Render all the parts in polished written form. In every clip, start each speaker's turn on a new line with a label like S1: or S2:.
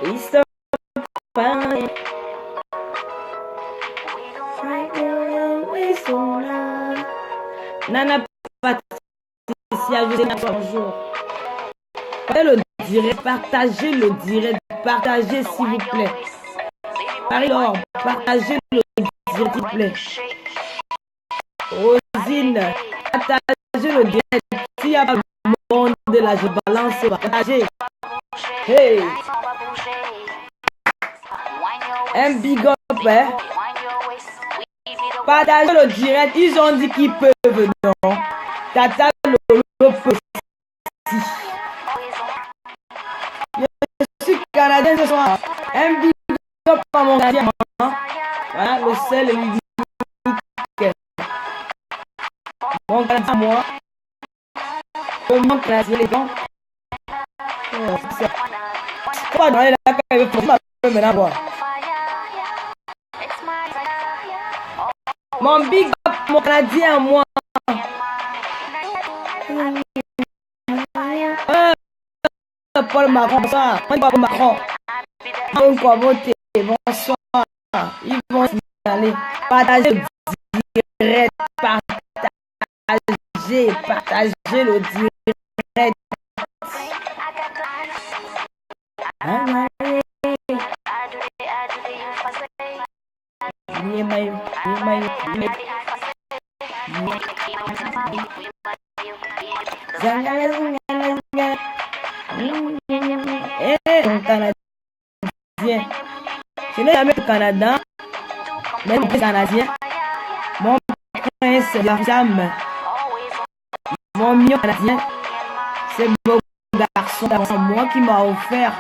S1: Ils sont pas. Ils sont là. Nana Patricia, je sais pas bonjour. Partagez le direct, partagez s'il vous plaît. Marie-Laure, partagez le direct s'il vous plaît. Rosine, partagez le direct. S'il y a pas le monde de là, je balance, partagez. Hey! Un big up, hein? Partagez le direct. Ils ont dit qu'ils peuvent, non? Tata Lolo peut si. Je suis canadien ce soir. Un big up à mon canadien. Voilà, le sel lui dit. Mon canadien, moi. Mon canadien, les gars. Pourquoi dans les là, quand il veut faire maintenant, quoi? Mon big up, mon canadien, moi. Paul Macron, bonsoir. Paul Macron. Bonsoir. Ils vont aller partager le direct. Partager le direct. Canadien. Je n'ai jamais au Canada, mais mon Canadien, mon prince, la femme, mon mignon Canadien, c'est beau garçon, moi qui m'a offert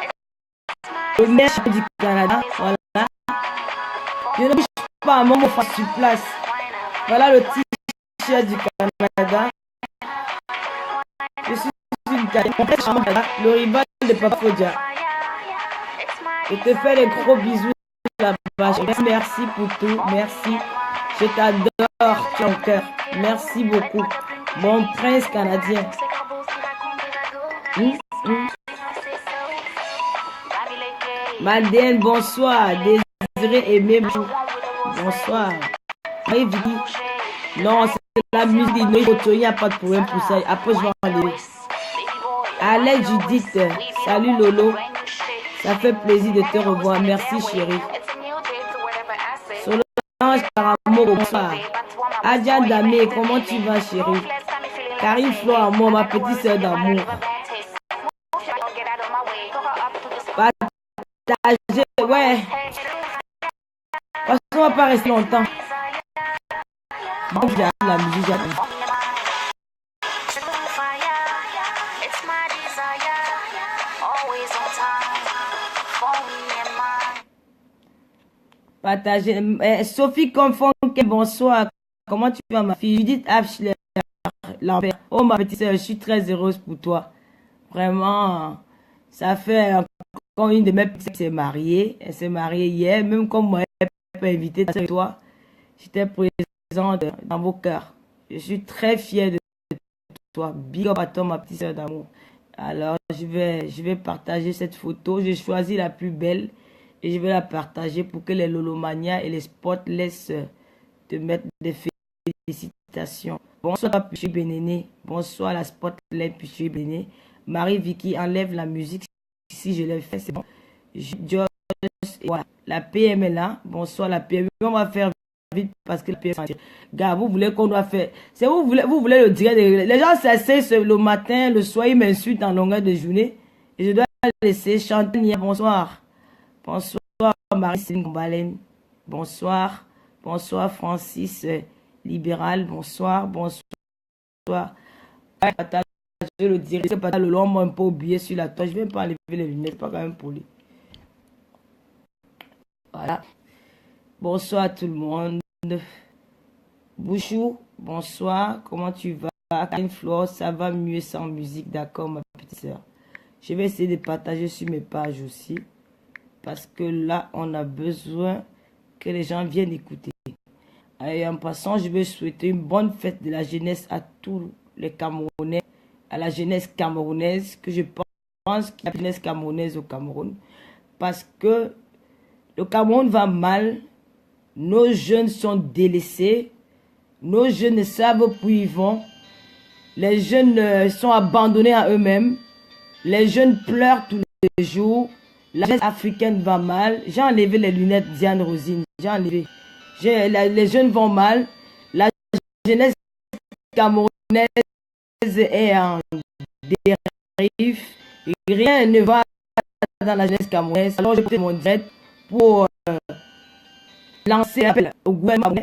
S1: le meilleur du Canada. Voilà. Je ne bouge pas, mon frère sur place. Voilà le t-shirt du Canada. Je suis le rival de Papa Fodia. Je te fais des gros bisous là-bas. Merci pour tout. Merci. Je t'adore, ton cœur. Merci beaucoup. Mon prince canadien. Madeleine, bonsoir. Désiré Aimé, bonsoir. Oui, non, c'est la musique. Il n'y a pas de problème pour ça. Après, je vais aller. Alex Judith, salut Lolo. Ça fait plaisir de te revoir. Merci chérie. Solange Caramo, bonsoir. Adja Damé, comment tu vas chérie? Karine Flo Amour, ma petite sœur d'amour. Partagez, ouais. Parce qu'on va pas rester longtemps. Bon, j'ai la musique, j'attends. Partagez. Sophie Confonque, bonsoir. Comment tu vas, ma fille? Judith Abschler, Lambert. Oh, ma petite soeur, je suis très heureuse pour toi. Vraiment, ça fait quand une de mes petites s'est mariée. Elle s'est mariée hier. Même comme moi, elle peut inviter toi. J'étais présente dans vos cœurs. Je suis très fière de toi. Big up à toi, ma petite soeur d'amour. Alors, je vais partager cette photo. J'ai choisi la plus belle. Et je vais la partager pour que les Lolomania et les spots laissent te mettre des félicitations. Bonsoir Pichu Bénéné. Bonsoir la spot les Pichu Bénéné. Marie-Vicky, enlève la musique. Si je l'ai fait, c'est bon. George, voilà. La PM est là. Bonsoir la PM. On va faire vite parce que la PM est. Gars, vous voulez qu'on doit faire. C'est vous voulez le direct. Les gens s'asseyent le matin, le soir, ils m'insultent en longueur de journée. Et je dois laisser chanter. Bonsoir. Bonsoir Marie-Céline Gombalène. Bonsoir. Bonsoir Francis Libéral. Bonsoir. Bonsoir. Je le dirai. C'est pas le long, moi un peu oublié sur la toile. Je vais pas enlever les lunettes, pas quand même poli. Voilà. Bonsoir tout le monde. Bouchou, bonsoir. Comment tu vas? Karine Flore, ça va mieux sans musique, d'accord ma petite soeur. Je vais essayer de partager sur mes pages aussi. Parce que là, on a besoin que les gens viennent écouter. Et en passant, je veux souhaiter une bonne fête de la jeunesse à tous les Camerounais, à la jeunesse camerounaise, que je pense qu'il y a la jeunesse camerounaise au Cameroun. parce que le Cameroun va mal, nos jeunes sont délaissés, nos jeunes ne savent où ils vont, les jeunes sont abandonnés à eux-mêmes, les jeunes pleurent tous les jours, la jeunesse africaine va mal. J'ai enlevé les lunettes Diane Rosine, j'ai enlevé. Les jeunes vont mal, la jeunesse camerounaise est en dérive, rien ne va dans la jeunesse camerounaise. Alors j'ai pris mon direct pour lancer un appel au gouvernement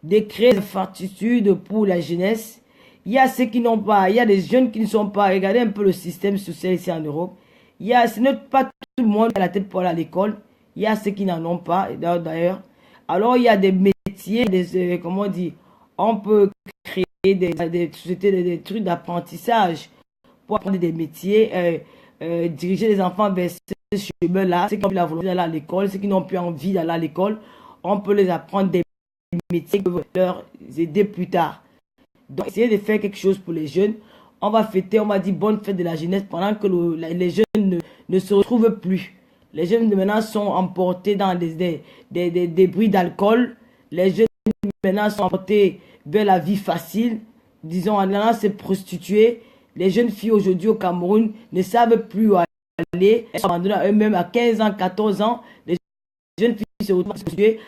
S1: de créer des fortitudes pour la jeunesse. Il y a ceux qui n'ont pas, il y a des jeunes qui ne sont pas. Regardez un peu le système social ici en Europe. Ce n'est pas tout le monde qui a la tête pour aller à l'école. Il y a ceux qui n'en ont pas, d'ailleurs. Alors, il y a des métiers, comment on dit, on peut créer des sociétés, des trucs d'apprentissage pour apprendre des métiers, diriger les enfants vers ce chemin-là. Ceux qui ont la volonté d'aller à l'école, ceux qui n'ont plus envie d'aller à l'école, on peut les apprendre des métiers qui peuvent leur aider plus tard. Donc, essayez de faire quelque chose pour les jeunes. On va fêter, on va dire bonne fête de la jeunesse pendant que les jeunes ne se retrouvent plus. Les jeunes de maintenant sont emportés dans des bruits d'alcool. Les jeunes maintenant sont emportés vers la vie facile. Disons, en allant se prostituer. Les jeunes filles aujourd'hui au Cameroun ne savent plus où aller. Elles sont abandonnées à eux-mêmes à 15 ans, 14 ans. Les jeunes filles se retrouvent prostituées.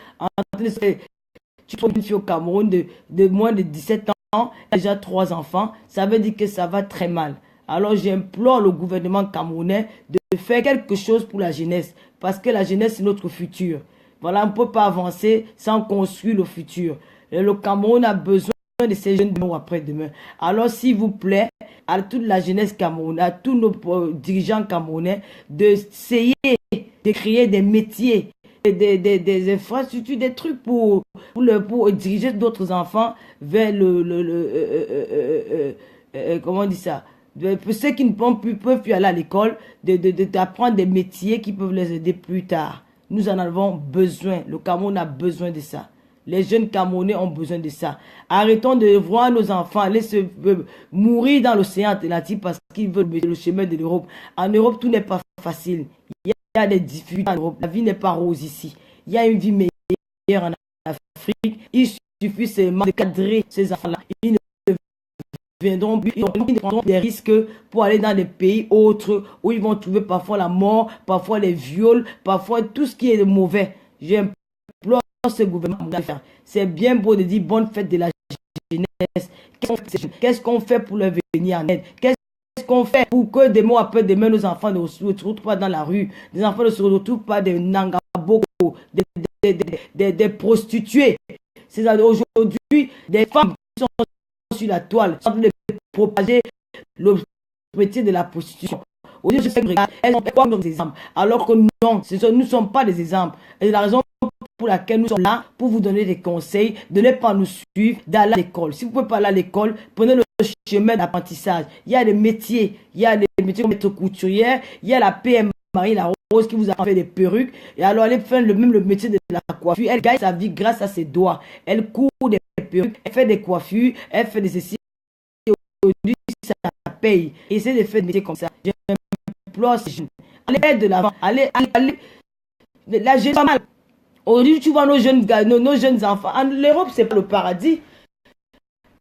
S1: Tu trouves une fille au Cameroun de moins de 17 ans, déjà 3 enfants, ça veut dire que ça va très mal. Alors j'implore le gouvernement camerounais de faire quelque chose pour la jeunesse, parce que la jeunesse c'est notre futur. Voilà, on ne peut pas avancer sans construire le futur. Et le Cameroun a besoin de ces jeunes demain ou après-demain. Alors s'il vous plaît, à toute la jeunesse camerounaise, à tous nos dirigeants camerounais, d'essayer de créer des métiers, des infrastructures, des trucs pour diriger d'autres enfants vers comment on dit ça, pour ceux qui ne peuvent plus aller à l'école, d'apprendre des métiers qui peuvent les aider plus tard. Nous en avons besoin. Le Cameroun a besoin de ça. Les jeunes Camerounais ont besoin de ça. Arrêtons de voir nos enfants aller se mourir dans l'océan Atlantique parce qu'ils veulent le chemin de l'Europe. En Europe, tout n'est pas facile. Il y a des difficultés en Europe. La vie n'est pas rose ici. Il y a une vie meilleure en Afrique. Il suffit seulement de cadrer ces enfants-là. Ils prendront des risques pour aller dans des pays autres où ils vont trouver parfois la mort, parfois les viols, parfois tout ce qui est mauvais. J'implore ce gouvernement de faire. C'est bien beau de dire bonne fête de la jeunesse. Qu'est-ce qu'on fait pour leur venir en aide? Qu'est-ce qu'on fait pour que des mois après demain nos enfants ne se retrouvent pas dans la rue, des enfants ne se retrouvent pas des nangaboko, des prostituées. C'est aujourd'hui des femmes qui sont sur la toile, sont de propager le métier de la prostitution. Aujourd'hui, je sais que elles sont comme des exemples, alors que non, nous ne sommes pas des exemples. Et c'est la raison pour laquelle nous sommes là, pour vous donner des conseils, de ne pas nous suivre, d'aller à l'école. Si vous ne pouvez pas aller à l'école, prenez le chemin d'apprentissage. Il y a des métiers, comme être couturière, il y a la PM Marie La Rose qui vous a fait des perruques, et alors elle fait le métier de la coiffure. Elle gagne sa vie grâce à ses doigts. Elle coud des perruques, elle fait des coiffures, elle fait des essais. Aujourd'hui, ça paye. Essayez de faire des métiers comme ça. J'implore ces jeunes. Allez de l'avant. Allez. La jeune femme. Aujourd'hui, tu vois nos jeunes enfants. En Europe, c'est pas le paradis.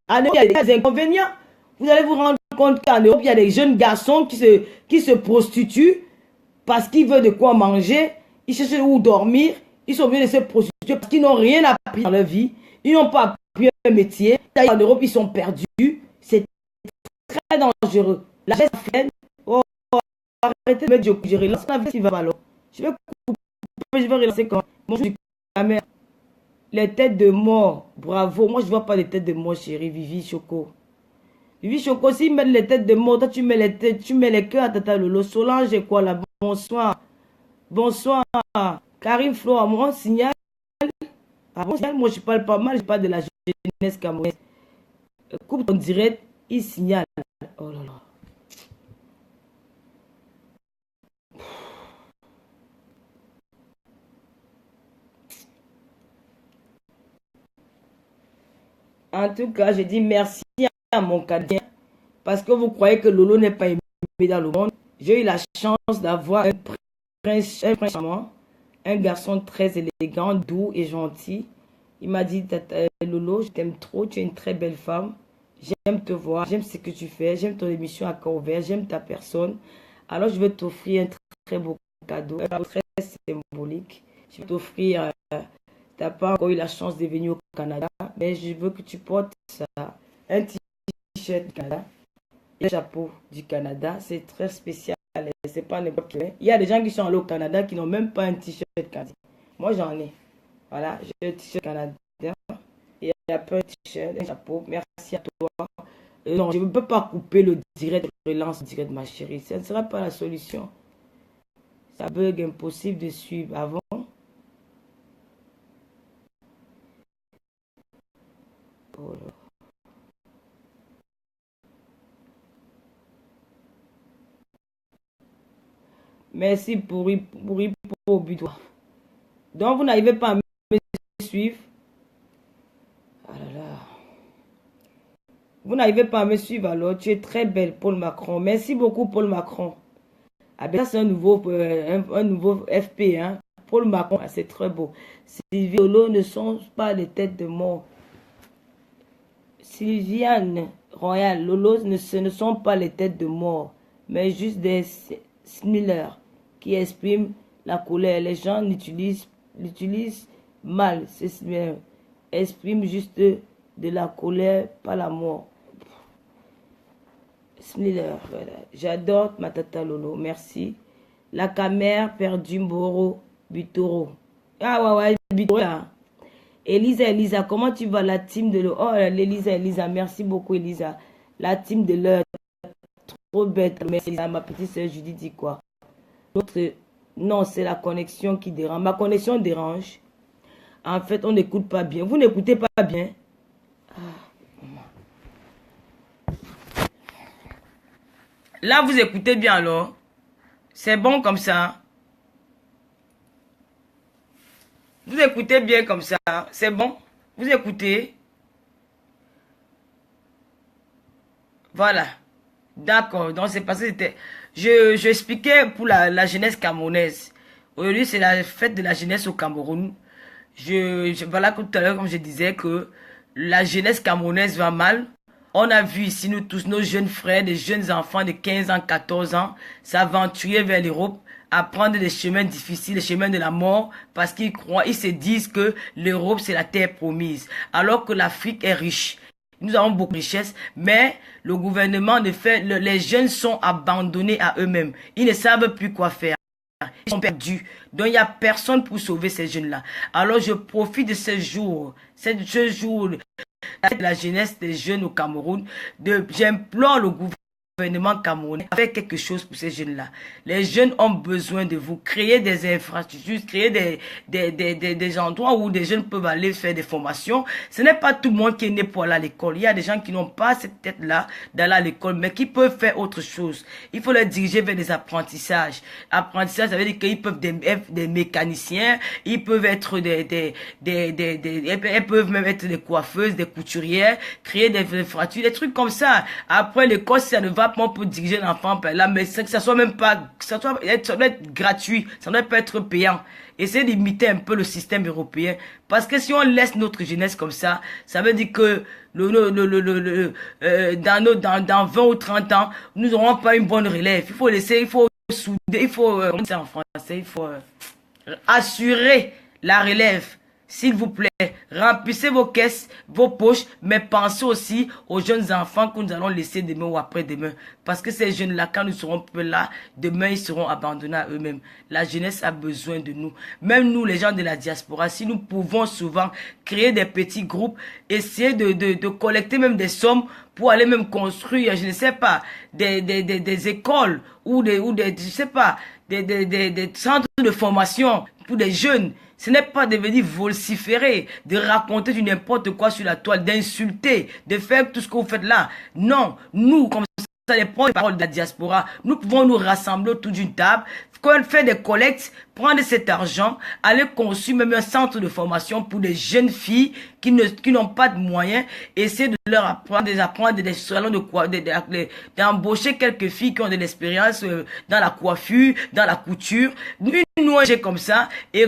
S1: En Europe, il y a des inconvénients. Vous allez vous rendre compte qu'en Europe, il y a des jeunes garçons qui se prostituent parce qu'ils veulent de quoi manger. Ils cherchent où dormir. Ils sont obligés de se prostituer parce qu'ils n'ont rien appris dans leur vie. Ils n'ont pas appris un métier. En Europe, ils sont perdus. C'est très dangereux. La jeunesse africaine, arrêtez de mettre du gérer. Là, la vie qui va alors. Je vais relancer comme moi, je dis la mère. Les têtes de mort, bravo. Moi, je ne vois pas les têtes de mort, chérie. Vivi Choco. Vivi Choco, s'ils mettent les têtes de mort, toi, tu mets les têtes, tu mets les cœurs à Tata Lolo. Solange et quoi là? Bonsoir. Bonsoir. Karim Flo, à moi, on signale. Ah, bon, moi, je parle pas mal, je parle de la jeunesse camerounaise. Coupe ton direct, il signale. Oh là là. En tout cas, je dis merci à mon cadre parce que vous croyez que Lolo n'est pas aimé dans le monde. J'ai eu la chance d'avoir un un prince charmant, un garçon très élégant, doux et gentil. Il m'a dit, Tata Lolo, je t'aime trop, tu es une très belle femme. J'aime te voir, j'aime ce que tu fais, j'aime ton émission à cœur ouvert, j'aime ta personne. Alors je vais t'offrir un très beau cadeau, un cadeau très symbolique. Je vais t'offrir, tu n'as pas encore eu la chance de venir au Canada, mais je veux que tu portes ça, un t-shirt du Canada, et un chapeau du Canada. C'est très spécial, c'est pas n'importe qui. Il y a des gens qui sont allés au Canada qui n'ont même pas un t-shirt canadien. Moi j'en ai. Voilà, j'ai un t-shirt canadien. Et il y a pas un t-shirt, un chapeau. Merci à toi. Non, je ne peux pas couper le direct, relance direct, ma chérie. Ça ne sera pas la solution. Ça bug impossible de suivre avant. Oh là. Merci pour au but. Donc, vous n'arrivez pas à me suivre. Ah là là. Vous n'arrivez pas à me suivre alors. Tu es très belle, Paul Macron. Merci beaucoup, Paul Macron. Ah ben ça, c'est un nouveau FP. Hein. Paul Macron, ah, c'est très beau. Sylvie Lolo ne sont pas des têtes de mort. Sylviane Royal, Lolo, ce ne sont pas les têtes de mort, mais juste des smilers qui expriment la colère. Les gens l'utilisent mal. Ces smilers expriment juste de la colère, pas la mort. Smiller, voilà. J'adore ma tata Lolo, merci. La camère perdue Mboro Bitoro. Ah ouais, Bitoro là. Elisa, comment tu vas la team de l'heure? Oh, Elisa, merci beaucoup Elisa. La team de l'heure, trop bête. Merci Elisa, ma petite soeur Judith dit quoi? L'autre, non, c'est la connexion qui dérange. Ma connexion dérange. En fait, on n'écoute pas bien. Vous n'écoutez pas bien. Là, vous écoutez bien alors. C'est bon comme ça. Vous écoutez bien comme ça. C'est bon. Vous écoutez. Voilà. D'accord. Donc, c'est parce que c'était... Je expliquais pour la jeunesse camerounaise. Aujourd'hui, c'est la fête de la jeunesse au Cameroun. Voilà, tout à l'heure, comme je disais, que la jeunesse camerounaise va mal. On a vu ici, nous tous, nos jeunes frères, des jeunes enfants de 15 ans, 14 ans, s'aventurer vers l'Europe, apprendre des chemins difficiles, les chemins de la mort, parce qu'ils croient, ils se disent que l'Europe, c'est la terre promise, alors que l'Afrique est riche. Nous avons beaucoup de richesses, mais le gouvernement ne fait, les jeunes sont abandonnés à eux-mêmes. Ils ne savent plus quoi faire. Ils sont perdus. Donc, il n'y a personne pour sauver ces jeunes-là. Alors, je profite de ce jour de la jeunesse des jeunes au Cameroun. J'implore le gouvernement camerounais à faire quelque chose pour ces jeunes-là. Les jeunes ont besoin de vous. Créer des infrastructures, créer des endroits où des jeunes peuvent aller faire des formations. Ce n'est pas tout le monde qui est né pour aller à l'école. Il y a des gens qui n'ont pas cette tête-là d'aller à l'école, mais qui peuvent faire autre chose. Il faut les diriger vers des apprentissages. Apprentissage, ça veut dire qu'ils peuvent être des mécaniciens, ils peuvent être elles peuvent même être des coiffeuses, des couturières, créer des infrastructures, des trucs comme ça. Après l'école, ça ne va pas pour diriger l'enfant par là, mais ça soit même pas, ça doit être gratuit, ça doit pas être payant. Essayez d'imiter un peu le système européen, parce que si on laisse notre jeunesse comme ça veut dire que dans 20 ou 30 ans, nous n'aurons pas une bonne relève. Il faut laisser, il faut souder, il faut, comment dire en français, il faut assurer la relève. S'il vous plaît, remplissez vos caisses, vos poches, mais pensez aussi aux jeunes enfants que nous allons laisser demain ou après-demain. Parce que ces jeunes-là, quand nous serons peu là, demain, ils seront abandonnés à eux-mêmes. La jeunesse a besoin de nous. Même nous, les gens de la diaspora, si nous pouvons souvent créer des petits groupes, essayer de collecter même des sommes pour aller même construire, je ne sais pas, des écoles ou je sais pas, des centres de formation pour des jeunes. Ce n'est pas de venir vociférer, de raconter du n'importe quoi sur la toile, d'insulter, de faire tout ce que vous faites là. Non, nous, comme allez prendre les paroles de la diaspora. Nous pouvons nous rassembler autour d'une table, faire des collectes, prendre cet argent, aller construire même un centre de formation pour des jeunes filles qui n'ont pas de moyens, essayer de leur apprendre, des salons de quoi, d'embaucher quelques filles qui ont de l'expérience dans la coiffure, dans la couture, une ONG comme ça, et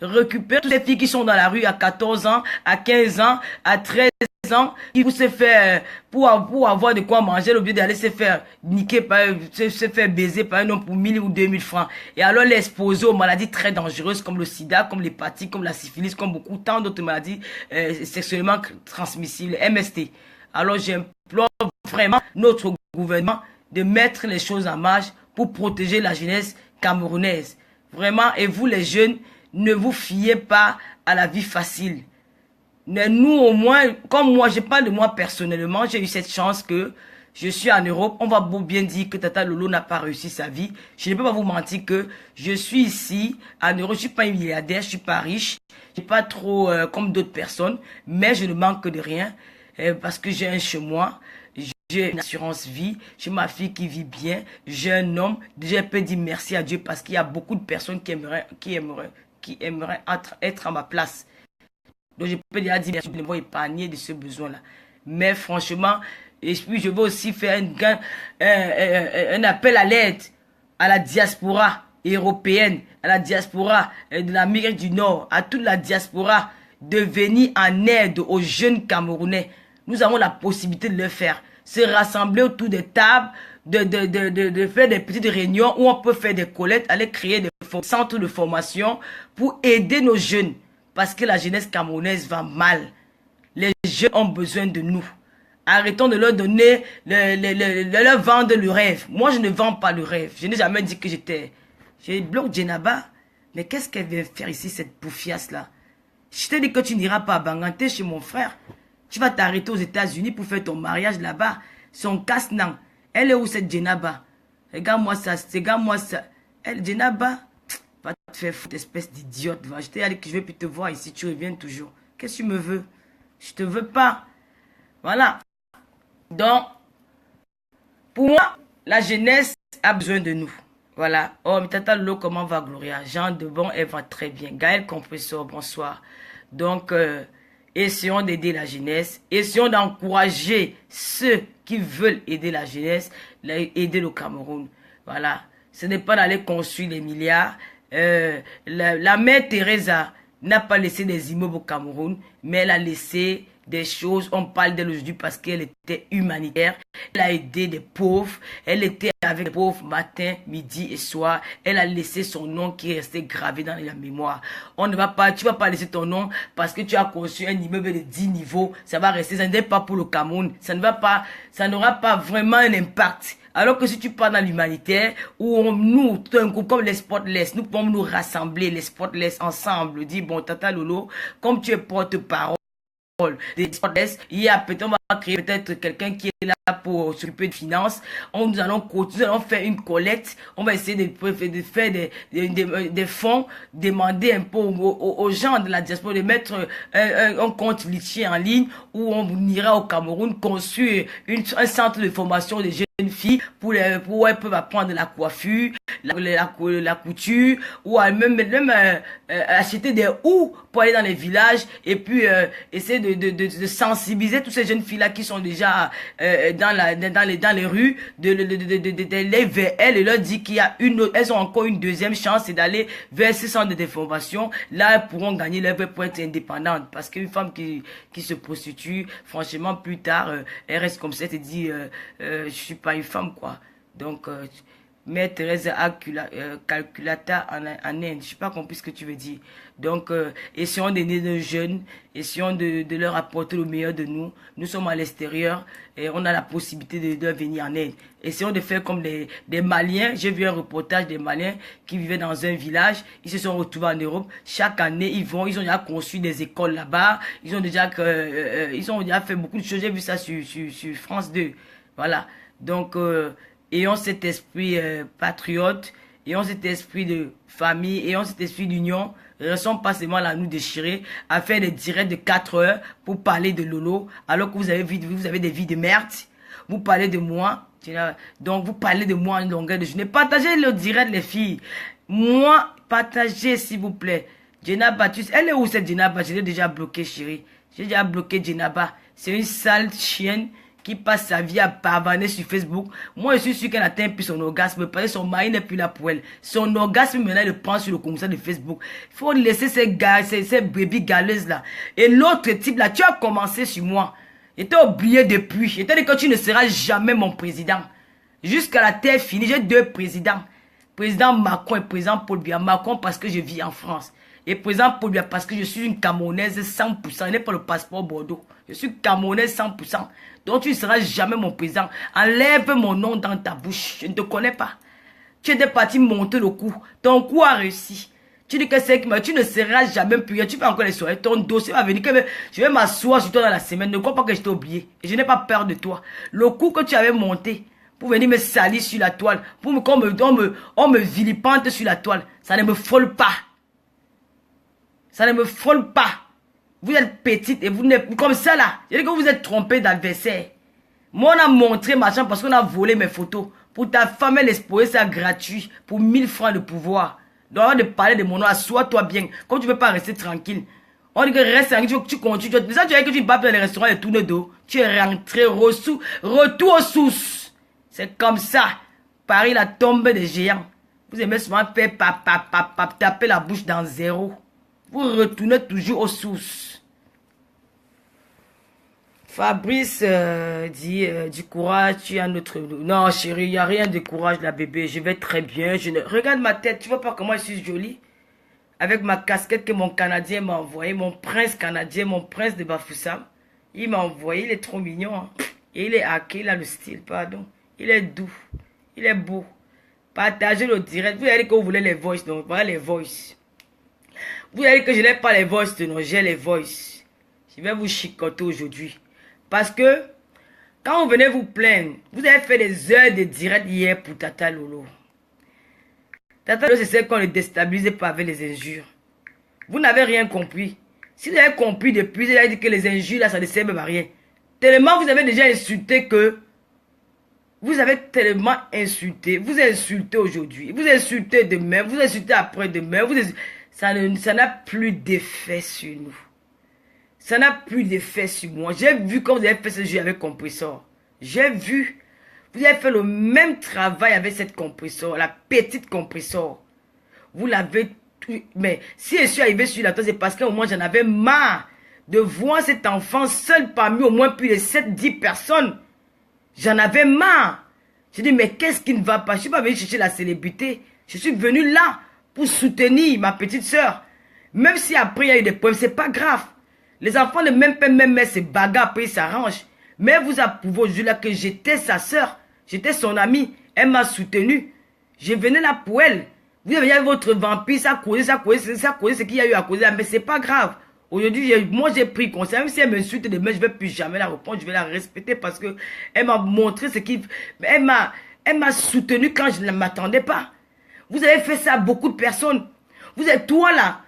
S1: récupérer toutes les filles qui sont dans la rue à 14 ans, à 15 ans, à 13 ans, pour se faire, pour avoir de quoi manger, au lieu d'aller se faire niquer, se faire baiser par un homme pour 1000 ou 2000 francs. Et alors les exposer aux maladies très dangereuses comme le sida, comme l'hépatite, comme la syphilis, comme tant d'autres maladies sexuellement transmissibles, MST. Alors j'implore vraiment notre gouvernement de mettre les choses en marche pour protéger la jeunesse camerounaise. Vraiment, et vous les jeunes, ne vous fiez pas à la vie facile. Mais nous au moins, comme moi, je parle de moi personnellement, j'ai eu cette chance que je suis en Europe. On va beau bien dire que Tata Lolo n'a pas réussi sa vie. Je ne peux pas vous mentir que je suis ici en Europe. Je suis pas un milliardaire, je suis pas riche. Je suis pas trop comme d'autres personnes, mais je ne manque de rien parce que j'ai un chez moi. J'ai une assurance vie, j'ai ma fille qui vit bien, j'ai un homme. Déjà, je peux dire merci à Dieu parce qu'il y a beaucoup de personnes qui aimeraient être à ma place. Donc, je peux déjà dire merci de m'avoir épargné de ce besoin-là. Mais franchement, et puis je veux aussi faire un appel à l'aide à la diaspora européenne, à la diaspora de l'Amérique du Nord, à toute la diaspora, de venir en aide aux jeunes Camerounais. Nous avons la possibilité de le faire. Se rassembler autour des tables, de faire des petites réunions où on peut faire des collectes, aller créer des centres de formation pour aider nos jeunes. Parce que la jeunesse camerounaise va mal. Les jeunes ont besoin de nous. Arrêtons de leur donner, de leur vendre le rêve. Moi, je ne vends pas le rêve. Je n'ai jamais dit que j'étais... J'ai bloqué Djenaba. Mais qu'est-ce qu'elle vient faire ici, cette bouffiasse-là? Je t'ai dit que tu n'iras pas à Banganté chez mon frère. Tu vas t'arrêter aux États-Unis pour faire ton mariage là-bas. Son casse-nan. Elle est où cette Djenaba? Regarde-moi ça, regarde-moi ça. Elle, Djenaba, va te faire foutre, espèce d'idiote. Je t'ai dit que je vais plus te voir ici, tu reviens toujours. Qu'est-ce que tu me veux? Je te veux pas. Voilà. Donc, pour moi, la jeunesse a besoin de nous. Voilà. Oh, mais Tata Lolo, comment va Gloria? Jean de Bon, elle va très bien. Gaël Compressor, bonsoir. Donc, essayons d'aider la jeunesse. Essayons d'encourager ceux qui veulent aider la jeunesse, aider le Cameroun. Voilà. Ce n'est pas d'aller construire les milliards. La mère Teresa n'a pas laissé des immeubles au Cameroun, mais elle a laissé des choses. On parle d'elle aujourd'hui parce qu'elle était humanitaire. Elle a aidé des pauvres. Elle était avec les pauvres matin, midi et soir. Elle a laissé son nom qui est resté gravé dans la mémoire. On ne va pas, tu vas pas laisser ton nom parce que tu as construit un immeuble de 10 niveaux. Ça va rester, ça n'est pas pour le Cameroun. Ça n'aura pas vraiment un impact. Alors que si tu pars dans l'humanitaire, où nous, tout un groupe comme les Spotless, nous pouvons nous rassembler, les Spotless ensemble, dire bon, Tata Lolo, comme tu es porte-parole des Spotless, il y a peut-être, on va créer peut-être quelqu'un qui est là pour s'occuper de finances. Nous allons faire une collecte, on va essayer de faire des fonds, demander un peu aux gens de la diaspora de mettre un compte litchi en ligne où on ira au Cameroun construire un centre de formation des jeunes filles pour elles peuvent apprendre la coiffure, la couture, ou même acheter des houes pour aller dans les villages et puis essayer de sensibiliser toutes ces jeunes filles là qui sont déjà dans les rues, d'aller vers elles et leur dire qu'il y a elles ont encore une deuxième chance, c'est d'aller vers ces centres de formation. Là, elles pourront gagner leur vie pour être indépendantes. Parce qu'une femme qui se prostitue, franchement, plus tard, elle reste comme ça, elle te dit, je suis pas une femme, quoi. Donc, Mère Thérèse calculata en Inde. Je n'ai pas compris ce que tu veux dire. Donc, essayons d'aider nos jeunes, essayons de leur apporter le meilleur de nous. Nous sommes à l'extérieur et on a la possibilité de venir en aide. Essayons de faire comme des Maliens. J'ai vu un reportage des Maliens qui vivaient dans un village. Ils se sont retrouvés en Europe. Chaque année, ils ont déjà construit des écoles là-bas. Ils ont déjà fait beaucoup de choses. J'ai vu ça sur France 2. Voilà. Donc, ayons cet esprit patriote, ayons cet esprit de famille, ayons cet esprit d'union. Restons pas seulement là à nous déchirer, à faire des directs de 4 heures pour parler de Lolo, alors que vous avez des vies de merde. Vous parlez de moi, Donc, vous parlez de moi en longueur de journée. Partagez le direct, les filles. Moi, partagez, s'il vous plaît. Djenaba, elle est où cette Djenaba? Je l'ai déjà bloqué, chérie. J'ai déjà bloqué Djenaba. C'est une sale chienne qui passe sa vie à pavaner sur Facebook. Moi, je suis sûr qu'elle n'atteint plus son orgasme parce que son mari n'est plus là pour elle. Son orgasme, maintenant, il le prend sur le conseil de Facebook. Il faut laisser ces gars, ces bébés galeuses là. Et l'autre type là, tu as commencé sur moi. J'étais oublié depuis. J'étais dit que tu ne seras jamais mon président. Jusqu'à la terre finie, j'ai deux présidents. Président Macron et président Paul Biya. Macron parce que je vis en France. Et président Paul Biya parce que je suis une Camerounaise 100%. Je n'ai pas le passeport Bordeaux. Je suis Camerounaise 100%. Donc tu ne seras jamais mon président. Enlève mon nom dans ta bouche. Je ne te connais pas. Tu étais parti monter le coup. Ton coup a réussi. Tu dis que c'est que tu ne seras jamais plus. Tu fais encore les soirées. Ton dossier va venir. Je vais m'asseoir sur toi dans la semaine. Ne crois pas que je t'ai oublié. Et je n'ai pas peur de toi. Le coup que tu avais monté pour venir me salir sur la toile, pour qu'on me vilipende sur la toile, ça ne me frôle pas. Ça ne me frôle pas. Vous êtes petite et vous n'êtes comme ça là. Je dis que vous êtes trompé d'adversaire. Moi, on a montré ma chambre parce qu'on a volé mes photos. Pour ta femme, elle exposait ça gratuit. Pour 1000 francs de pouvoir. Donc, avant de parler de mon nom, assois-toi bien. Comme tu ne veux pas rester tranquille. On dit que reste tranquille, tu continues. Mais ça, tu as que tu vas dans les restaurants et tourner d'eau. Tu es rentré, retour aux sources. C'est comme ça. Paris, la tombe des géants. Vous aimez souvent faire taper la bouche dans zéro. Vous retournez toujours aux sources. Fabrice dit du courage, tu as notre... Non chérie, il n'y a rien de courage là bébé, je vais très bien. Regarde ma tête, tu vois pas comment je suis jolie? Avec ma casquette que mon Canadien m'a envoyé, mon prince canadien, mon prince de Bafoussam. Il m'a envoyé, il est trop mignon. Hein? Et il est hacké, il a le style, pardon. Il est doux, il est beau. Partagez le direct. Vous avez dit que vous voulez les voices, donc voilà les voices. Vous avez dit que je n'ai pas les voices, non, j'ai les voices. Je vais vous chicoter aujourd'hui. Parce que, quand vous venez vous plaindre, vous avez fait des heures de direct hier pour Tata Lolo. Tata Lolo, c'est celle qu'on ne déstabilise pas avec les injures. Vous n'avez rien compris. Si vous avez compris depuis, vous avez dit que les injures, là, ça ne sert à rien. Tellement vous avez déjà insulté que, vous avez tellement insulté. Vous insultez aujourd'hui, vous insultez demain, vous insultez après-demain. Ça n'a plus d'effet sur nous. Ça n'a plus d'effet sur moi. J'ai vu quand vous avez fait ce jeu avec compresseur. J'ai vu. Vous avez fait le même travail avec cette compresseur. La petite compresseur. Vous l'avez... Mais si je suis arrivé sur la toile, c'est parce qu'au moins j'en avais marre de voir cet enfant seul parmi au moins plus de 7-10 personnes. J'en avais marre. J'ai dit, mais qu'est-ce qui ne va pas? Je ne suis pas venu chercher la célébrité. Je suis venu là pour soutenir ma petite soeur. Même si après il y a eu des problèmes, c'est pas grave. Les enfants de même père, même mère se bagarrent, après ils s'arrangent. Mais vous approuvez aujourd'hui là que j'étais sa soeur, j'étais son amie, elle m'a soutenu. Je venais là pour elle. Vous avez votre vampire, ça causé ce qu'il y a eu à causer, mais c'est pas grave. Aujourd'hui, moi j'ai pris conseil, même si elle m'insulte demain, je ne vais plus jamais la reprendre, je vais la respecter parce que elle m'a montré ce qu'il... Elle m'a soutenu quand je ne m'attendais pas. Vous avez fait ça à beaucoup de personnes. Vous êtes toi là,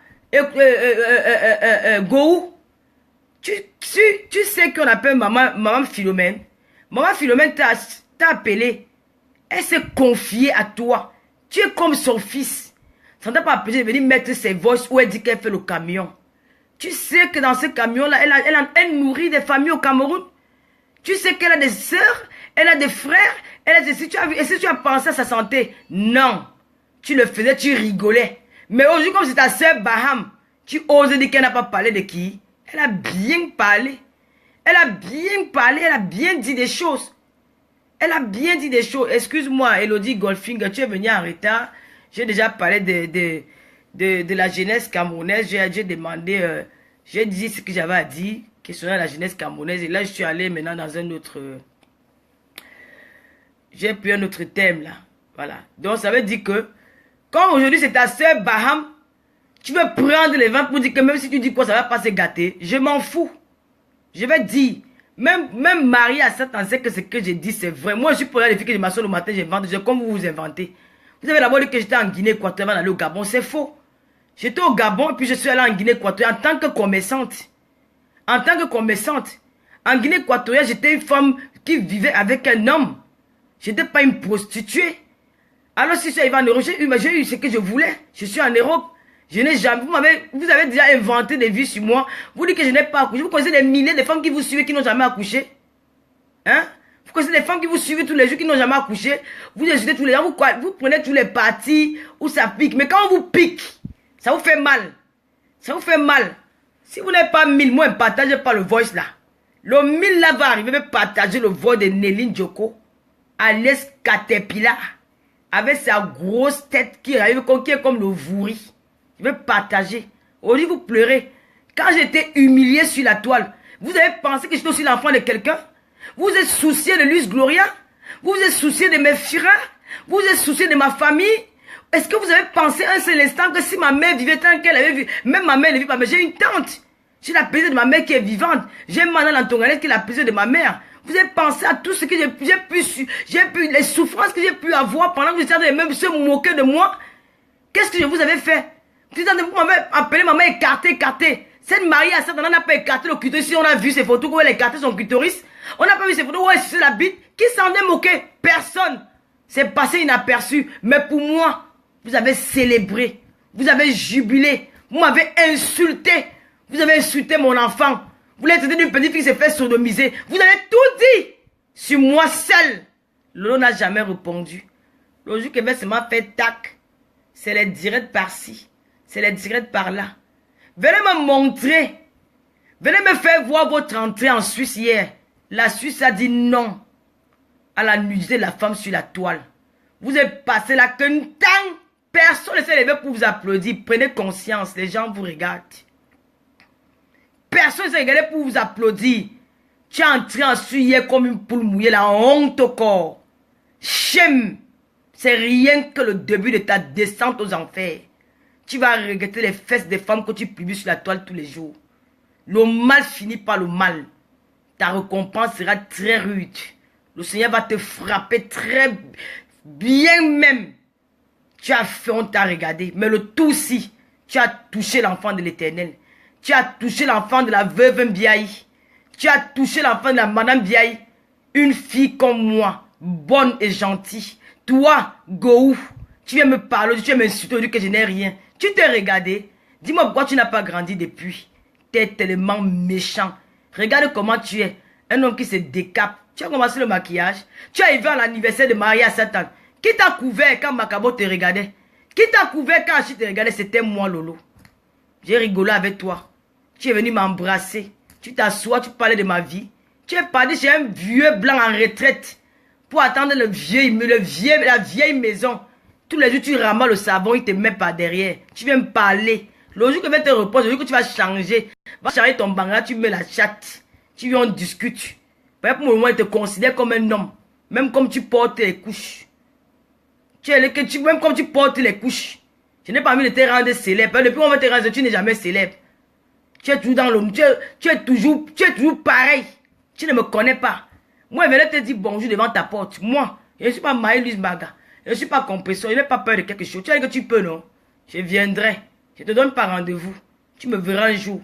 S1: Gohou. Tu sais qu'on appelle maman Philomène. Maman Philomène t'a appelé. Elle s'est confiée à toi. Tu es comme son fils. Ça ne t'a pas empêché de venir mettre ses voix où elle dit qu'elle fait le camion. Tu sais que dans ce camion-là, elle nourrit des familles au Cameroun. Tu sais qu'elle a des sœurs, elle a des frères. Est-ce que tu as pensé à sa santé? Non. Tu le faisais, tu rigolais. Mais aujourd'hui, comme c'est ta sœur Baham, tu oses dire qu'elle n'a pas parlé de qui? Elle a bien parlé. Elle a bien parlé, elle a bien dit des choses. Elle a bien dit des choses. Excuse-moi, Elodie Goldfinger, tu es venue en retard. J'ai déjà parlé de la jeunesse camerounaise. J'ai demandé, j'ai dit ce que j'avais à dire, questionnant la jeunesse camerounaise. Et là, je suis allé maintenant dans un autre... j'ai pris un autre thème là. Voilà. Donc, ça veut dire que, comme aujourd'hui c'est ta soeur Baham, tu veux prendre les vents pour dire que même si tu dis quoi, ça va pas se gâter. Je m'en fous. Je vais dire. Même Marie à 7 ans sait que ce que j'ai dit, c'est vrai. Moi, je suis pour les filles que je m'assois le matin, j'invente. Comme vous vous inventez. Vous avez d'abord dit que j'étais en Guinée équatoriale, aller au Gabon. C'est faux. J'étais au Gabon et puis je suis allé en Guinée équatoriale en tant que commerçante. En tant que commerçante. En Guinée équatoriale, j'étais une femme qui vivait avec un homme. Je n'étais pas une prostituée. Alors si je suis arrivé en Europe, j'ai eu ce que je voulais. Je suis en Europe. Je n'ai jamais... Vous avez déjà inventé des vies sur moi. Vous dites que je n'ai pas accouché. Vous connaissez des milliers de femmes qui vous suivent qui n'ont jamais accouché. Hein? Vous connaissez des femmes qui vous suivent tous les jours qui n'ont jamais accouché. Vous insultez tous les gens. Vous prenez tous les parties où ça pique. Mais quand on vous pique, ça vous fait mal. Ça vous fait mal. Si vous n'avez pas 1000, moi, ne partagez pas le voice là. Le 1000 là va arriver, mais partager le voice de Néline Djoko. Alias Caterpillar. Avec sa grosse tête qui arrive, qui est comme le vouri. Je vais partager. Aujourd'hui, vous pleurez. Quand j'étais humilié sur la toile, vous avez pensé que j'étais aussi l'enfant de quelqu'un? Vous êtes soucié de Luis Gloria? Vous êtes soucié de mes frères? Vous êtes soucié de ma famille? Est-ce que vous avez pensé un seul instant que si ma mère vivait tant qu'elle avait vu, même ma mère ne vit pas, mais j'ai une tante. J'ai la plaisir de ma mère qui est vivante. J'ai Madame Lantonganès qui est la plaisir de ma mère. Vous avez pensé à tout ce que j'ai pu, les souffrances que j'ai pu avoir pendant que vous étiez en train de même se moquer de moi. Qu'est-ce que je vous avais fait? Vous m'avez appelé maman écartée. Cette Marie à cette n'a pas écarté le clitoris. Si on a vu ses photos où elle a écarté son clitoris, on n'a pas vu ses photos où elle se la bite. Qui s'en est moqué? Personne. C'est passé inaperçu. Mais pour moi, vous avez célébré. Vous avez jubilé. Vous m'avez insulté. Vous avez insulté mon enfant. Vous l'avez traité d'une petite fille qui s'est fait sodomiser. Vous avez tout dit sur moi seul. Lolo n'a jamais répondu. Le jour qu'elle m'a fait tac, c'est les directs par-ci, c'est les directs par-là. Venez me montrer. Venez me faire voir votre entrée en Suisse hier. La Suisse a dit non à la nudité de la femme sur la toile. Vous êtes passé là qu'un temps. Personne ne s'est levé pour vous applaudir. Prenez conscience, les gens vous regardent. Personne ne s'est regardé pour vous applaudir. Tu es entré en Suisse hier comme une poule mouillée, la honte au corps. Shame. C'est rien que le début de ta descente aux enfers. Tu vas regretter les fesses des femmes que tu publies sur la toile tous les jours. Le mal finit par le mal. Ta récompense sera très rude. Le Seigneur va te frapper très bien même. Tu as fait, on t'a regardé. Mais le tout aussi, tu as touché l'enfant de l'Éternel. Tu as touché l'enfant de la veuve Mbiaï. Tu as touché l'enfant de la madame Mbiaï. Une fille comme moi, bonne et gentille. Toi, Gohou, tu viens me parler, tu viens m'insulter que je n'ai rien. Tu t'es regardé. Dis-moi pourquoi tu n'as pas grandi depuis. Tu es tellement méchant. Regarde comment tu es. Un homme qui se décape. Tu as commencé le maquillage. Tu es arrivé à l'anniversaire de Maria Satan. Qui t'a couvert quand Macabo te regardait? Qui t'a couvert quand Achille te regardait? C'était moi, Lolo. J'ai rigolé avec toi. Tu es venu m'embrasser. Tu t'assois, tu parlais de ma vie. Tu es parti chez un vieux blanc en retraite pour attendre la vieille maison. Tous les jours, tu ramasses le savon, il te met par derrière. Tu viens me parler. Le jour que tu te reposes, le jour que tu vas changer, ton bangla, tu mets la chatte. Tu viens, on discute. Pour le moment, il te considère comme un homme. Même comme tu portes les couches. Même comme tu portes les couches. Je n'ai pas envie de te rendre célèbre. Depuis qu'on va te rendre, tu n'es jamais célèbre. Tu es toujours dans l'homme. Tu es toujours pareil. Tu ne me connais pas. Moi, je vais te dire bonjour devant ta porte. Moi, je ne suis pas Maëlys Maga. Je ne suis pas compresseur. Je n'ai pas peur de quelque chose. Tu as dit que tu peux, non? Je viendrai. Je te donne pas rendez-vous. Tu me verras un jour.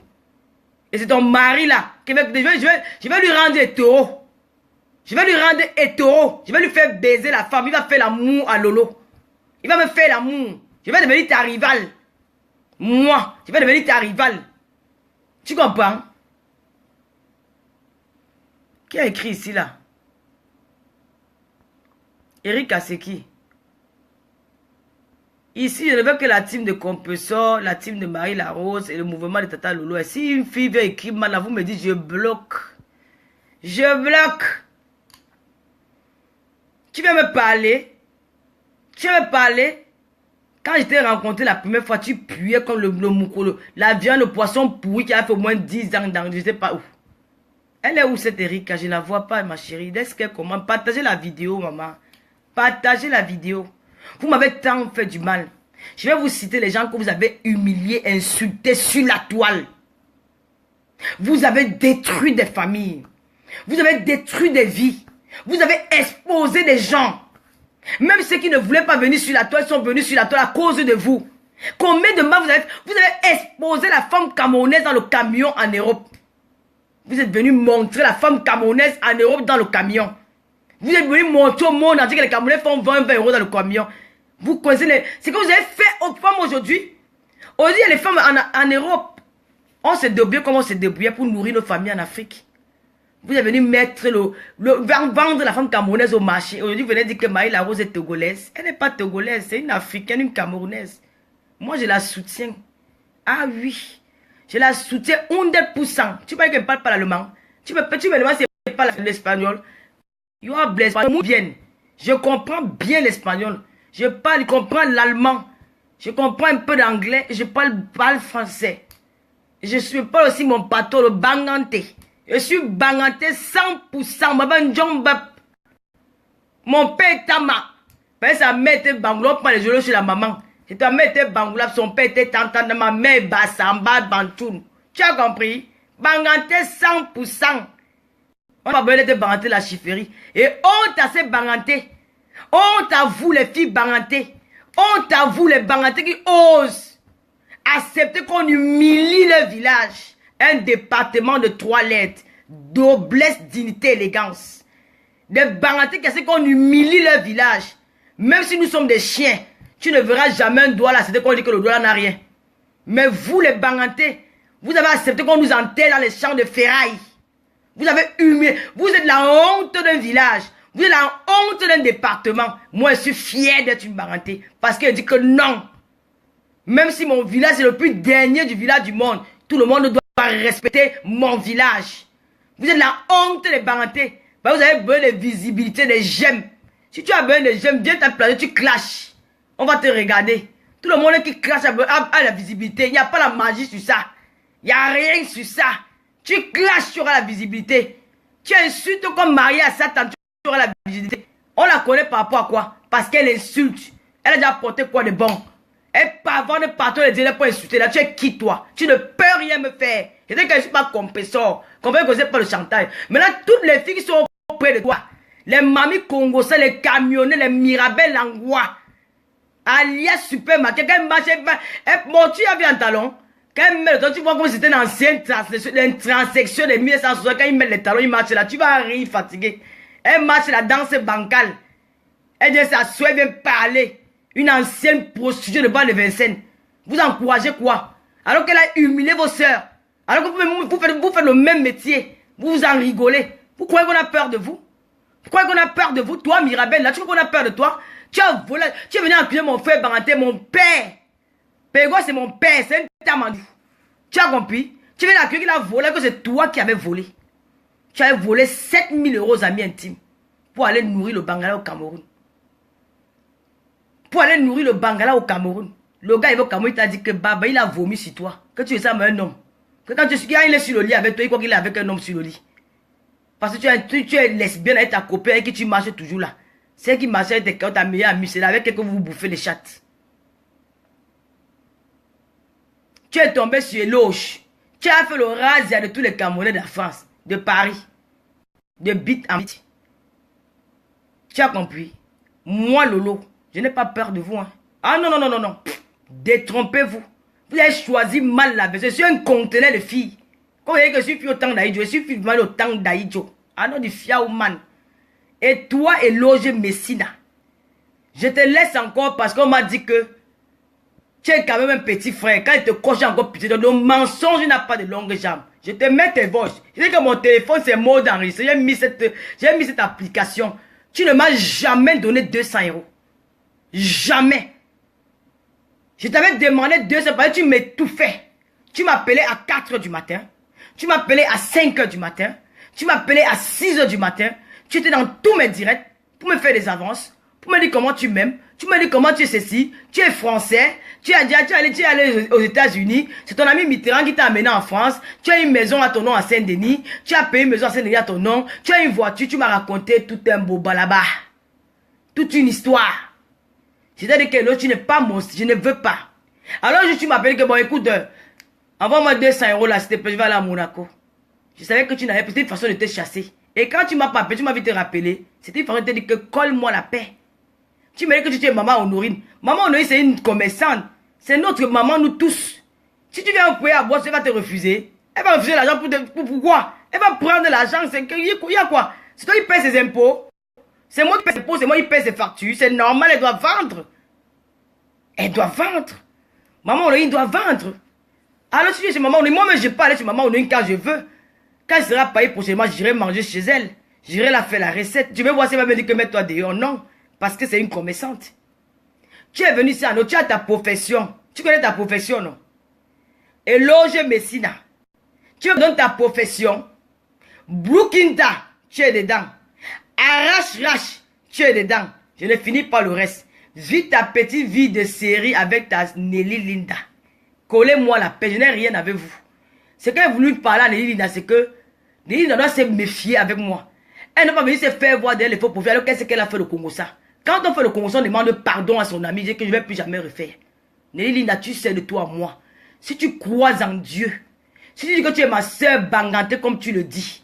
S1: Et c'est ton mari là. Je vais lui rendre hétéro. Je vais lui rendre hétéro. Je vais lui faire baiser la femme. Il va faire l'amour à Lolo. Il va me faire l'amour. Je vais devenir ta rivale. Moi, je vais devenir ta rivale. Tu comprends? Qui a écrit ici là? Eric Aseki. Ici, je ne veux que la team de Compressor, la team de Marie Larose et le mouvement de Tata Lolo. Et si une fille vient écrire mal, vous me dites je bloque. Je bloque. Tu viens me parler. Tu viens me parler. Quand je t'ai rencontré la première fois, tu puais comme le moukolo. La viande, le poisson pourri qui a fait au moins 10 ans dans je ne sais pas où. Elle est où cette Erika? Je ne la vois pas, ma chérie. Est-ce qu'elle commande? Partagez la vidéo, maman. Partagez la vidéo. Vous m'avez tant fait du mal. Je vais vous citer les gens que vous avez humiliés, insultés sur la toile. Vous avez détruit des familles. Vous avez détruit des vies. Vous avez exposé des gens. Même ceux qui ne voulaient pas venir sur la toile sont venus sur la toile à cause de vous. Combien de mal vous avez exposé la femme camerounaise dans le camion en Europe. Vous êtes venu montrer la femme camerounaise en Europe dans le camion. Vous êtes venu montrer au monde entier que les Camerounais font 20 euros dans le camion. Vous connaissez les... C'est ce que vous avez fait aux femmes aujourd'hui. Aujourd'hui, il y a les femmes en Europe. On s'est débrouillé comme on s'est débrouillé pour nourrir nos familles en Afrique. Vous êtes venu mettre vendre la femme camerounaise au marché. Aujourd'hui, vous venez dire que Marie Larose est togolaise. Elle n'est pas togolaise, c'est une africaine, une camerounaise. Moi, je la soutiens. Ah oui. Je la soutiens 100%. Tu vois qu'elle ne parle pas l'allemand. Tu me demandes si elle parle l'espagnol. You are blessed. Bien. Je comprends bien l'espagnol. Je comprends l'allemand. Je comprends un peu d'anglais. Je parle français. Je suis pas aussi mon patron, le banganté. Je suis banganté 100%. Mon père est tama. Sa mère était bangoula, pas les jeux chez la maman. Et ta mère était bangoula, son père était tantan, ma mère bassamba, bantoun. Tu as compris? Banganté 100%. On va besoin de banganté la chifferie. Et honte à ces bangantés. Honte à vous les filles bangantées. Honte à vous les bangantés qui osent accepter qu'on humilie le village. Un département de 3 lettres. Noblesse, dignité, élégance. Des bangantés qui acceptent qu'on humilie le village. Même si nous sommes des chiens, tu ne verras jamais un doigt là. C'est qu'on dit que le doigt n'a rien. Mais vous les bangantés, vous avez accepté qu'on nous enterre dans les champs de ferraille. Vous avez humilié. Vous êtes la honte d'un village. Vous êtes la honte d'un département. Moi, je suis fier d'être une banganté. Parce qu'elle dit que non. Même si mon village est le plus dernier du village du monde, tout le monde doit respecter mon village. Vous êtes la honte des bangantés. Vous avez besoin de visibilité, des j'aime. Si tu as besoin de j'aime, viens t'appeler, tu clashes. On va te regarder. Tout le monde qui clash a la visibilité. Il n'y a pas la magie sur ça. Il n'y a rien sur ça. Tu clashes, tu auras la visibilité. Tu insultes comme Marie à Satan, tu auras la visibilité. On la connaît par rapport à quoi? Parce qu'elle insulte. Elle a déjà apporté quoi de bon? Elle pavane partout les délais pour insulter. Là, tu es qui toi? Tu ne peux rien me faire. Je dis que je ne suis pas compresseur. Comprends que je pas le chantage. Maintenant, toutes les filles qui sont près de toi, les mamies congolaises, les camionnets, les mirabelles, l'angoisse, alias supermarché, quand elle marche, bon, tu as vu un talon. Quand elle met le talon, tu vois comme si c'était une ancienne transaction de 1960. Quand ils mettent les talons, ils marchent là. Tu vas rire fatigué. Elle marche la danse bancale. Elle dit s'assoit, elle vient parler. Une ancienne prostituée de bas de Vincennes. Vous encouragez quoi? Alors qu'elle a humilié vos sœurs. Alors que vous faites le même métier. Vous vous en rigolez. Vous croyez qu'on a peur de vous? Vous croyez qu'on a peur de vous? Toi, Mirabel, là, tu crois qu'on a peur de toi? Tu as volé. Tu es venu accueillir mon frère Baranté, mon père. Pégo, c'est mon père. C'est un tamandou. Tu as compris? Tu viens d'accueillir, il a volé, que c'est toi qui avais volé. Tu avais volé 7000 € aux amis intimes pour aller nourrir le Bangala au Cameroun. Pour aller nourrir le Bangala au Cameroun. Le gars, il va au Cameroun, il t'a dit que Baba, il a vomi sur toi. Que tu es ça, mais un homme. Que quand il est sur le lit avec toi, il croit qu'il est avec un homme sur le lit. Parce que tu es lesbienne avec ta copine avec qui tu marches toujours là. C'est elle qui marche avec ta meilleure amie, c'est là avec elle que vous bouffez les chattes. Tu es tombé sur Eloge. Tu as fait le razzia de tous les Camerounais de la France, de Paris, de bit en bit. Tu as compris? Moi, Lolo, je n'ai pas peur de vous. Hein. Ah non, non, non, non, non. Détrompez-vous. Vous avez choisi mal la vie. Je suis un conteneur de filles. Quand vous voyez que je suis fille au temps d'Aïdjo, je suis fille au temps d'Aïdjo. Ah non, du fiaouman. Et toi, Eloge Messina, je te laisse encore parce qu'on m'a dit que tu es quand même un petit frère. Quand il te coche encore petit, le mensonge n'a pas de longue jambe. Je te mets tes voix. Je dis que mon téléphone c'est mode enregistré. J'ai mis cette application. Tu ne m'as jamais donné 200 €. Jamais. Je t'avais demandé 200 €, tu m'étouffais. Tu m'appelais à 4 h du matin. Tu m'appelais à 5 h du matin. Tu m'appelais à 6 h du matin. Tu étais dans tous mes directs pour me faire des avances. Pour me dire comment tu m'aimes. Tu me dis comment tu es ceci. Tu es français. Tu es allé aux États-Unis. C'est ton ami Mitterrand qui t'a amené en France. Tu as une maison à ton nom à Saint-Denis. Tu as payé une maison à Saint-Denis à ton nom. Tu as une voiture. Tu m'as raconté tout un beau balaba. Toute une histoire. C'est-à-dire que l'autre, tu n'es pas mon... Je ne veux pas. Alors, tu m'appelles que bon, écoute, envoie-moi 200 € là, s'il te plaît, je vais aller à Monaco. Je savais que tu n'avais pas. C'était une façon de te chasser. Et quand tu m'as pas appelé, tu m'as vite te rappeler. C'était une façon de te dire que colle-moi la paix. Tu me dis que tu es maman Honorine. Maman Honorine, c'est une commerçante. C'est notre maman, nous tous. Si tu viens payer à boire, elle va te refuser. Elle va refuser l'argent pour pourquoi? Elle va prendre l'argent. Il y a quoi? C'est toi qui paye ses impôts. C'est moi qui paie ses impôts, c'est moi qui paie ses factures. C'est normal, elle doit vendre. Elle doit vendre. Maman Onoïne doit vendre. Alors si je suis chez maman Onoïne, moi-même je peux pas aller chez maman Onoïne quand je veux. Quand elle sera payée prochainement, j'irai manger chez elle. J'irai la faire la recette. Tu veux voir si elle va me dire que mets-toi dehors. Non. Parce que c'est une commerçante. Tu es venu ici à nous, tu as ta profession. Tu connais ta profession, non? Eloge Messina. Tu me donnes ta profession. Broukinta, tu es dedans. Arrache-rache, tu es dedans. Je ne finis pas le reste. Vis ta petite vie de série avec ta Nelly Linda. Collez-moi la paix, je n'ai rien avec vous. Ce qu'elle a voulu parler à Nelly Linda, c'est que Nelly Linda doit se méfier avec moi. Elle n'a pas venu se faire voir d'elle les faux profils. Alors qu'est-ce qu'elle a fait le Congo ça? Quand on fait le Congo, on demande pardon à son ami, dit que je ne vais plus jamais refaire. Nelly Linda, tu sais de toi, moi. Si tu crois en Dieu, si tu dis que tu es ma soeur bangante comme tu le dis,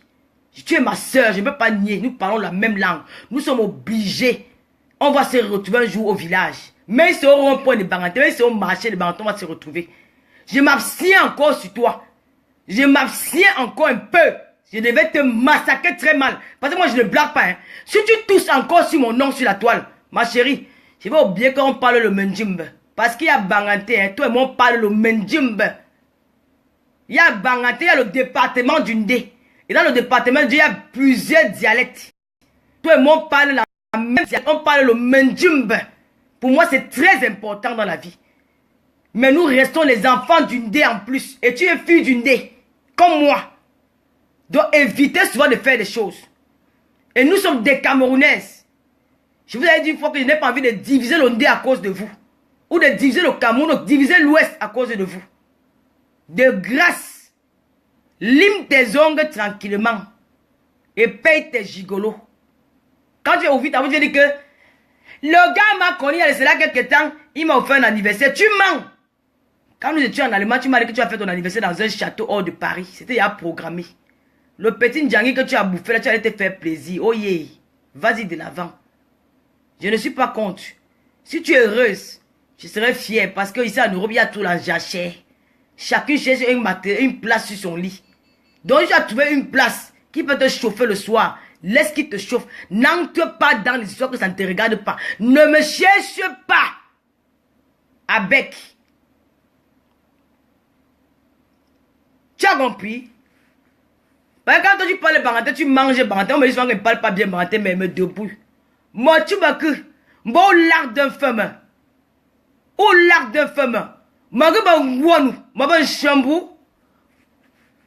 S1: tu es ma soeur, je ne peux pas nier, nous parlons la même langue. Nous sommes obligés. On va se retrouver un jour au village. Mais ils seront un point de bangante, mais ils seront marché de bangante, on va se retrouver. Je m'abstiens encore sur toi. Je m'abstiens encore un peu. Je devais te massacrer très mal. Parce que moi, je ne blague pas. Hein. Si tu tousses encore sur mon nom sur la toile, ma chérie, je vais oublier qu'on parle le Menjimbe. Parce qu'il y a Bangante, hein. Toi et moi, on parle le Menjimbe. Il y a Bangante, il y a le département d'Undé. Et dans le département d'Undé, il y a plusieurs dialectes. Toi et moi, on parle la même dialecte. On parle le Menjimbe. Pour moi, c'est très important dans la vie. Mais nous restons les enfants d'Undé en plus. Et tu es fille d'Undé, comme moi. Donc évitez souvent de faire des choses. Et nous sommes des Camerounaises. Je vous avais dit une fois que je n'ai pas envie de diviser l'Ondé à cause de vous. Ou de diviser le Cameroun, ou de diviser l'Ouest à cause de vous. De grâce, lime tes ongles tranquillement. Et paye tes gigolos. Quand tu es au vite, tu dis que le gars m'a connu il y a cela quelques temps, il m'a offert un anniversaire. Tu mens. Quand nous étions en Allemagne, tu m'as dit que tu as fait ton anniversaire dans un château hors de Paris. C'était il y a programmé. Le petit Ndjangi que tu as bouffé là, tu allais te faire plaisir. Oh yeah, vas-y de l'avant. Je ne suis pas contre. Si tu es heureuse, je serais fier parce que ici en Europe, il y a tout la jachère. Chacun cherche une place sur son lit. Donc tu as trouvé une place qui peut te chauffer le soir. Laisse qu'il te chauffe. N'entre pas dans les histoires que ça ne te regarde pas. Ne me cherche pas. Avec. Tu as compris? Parce que quand tu parles Banganté, tu manges Banganté. On me dit souvent que je ne parle pas bien Banganté, mais me débrouille. Moi, tu m'as cru. Moi, au lac d'un femme. Au lac d'un femme. Moi, je vais vous moi, je vais chambou.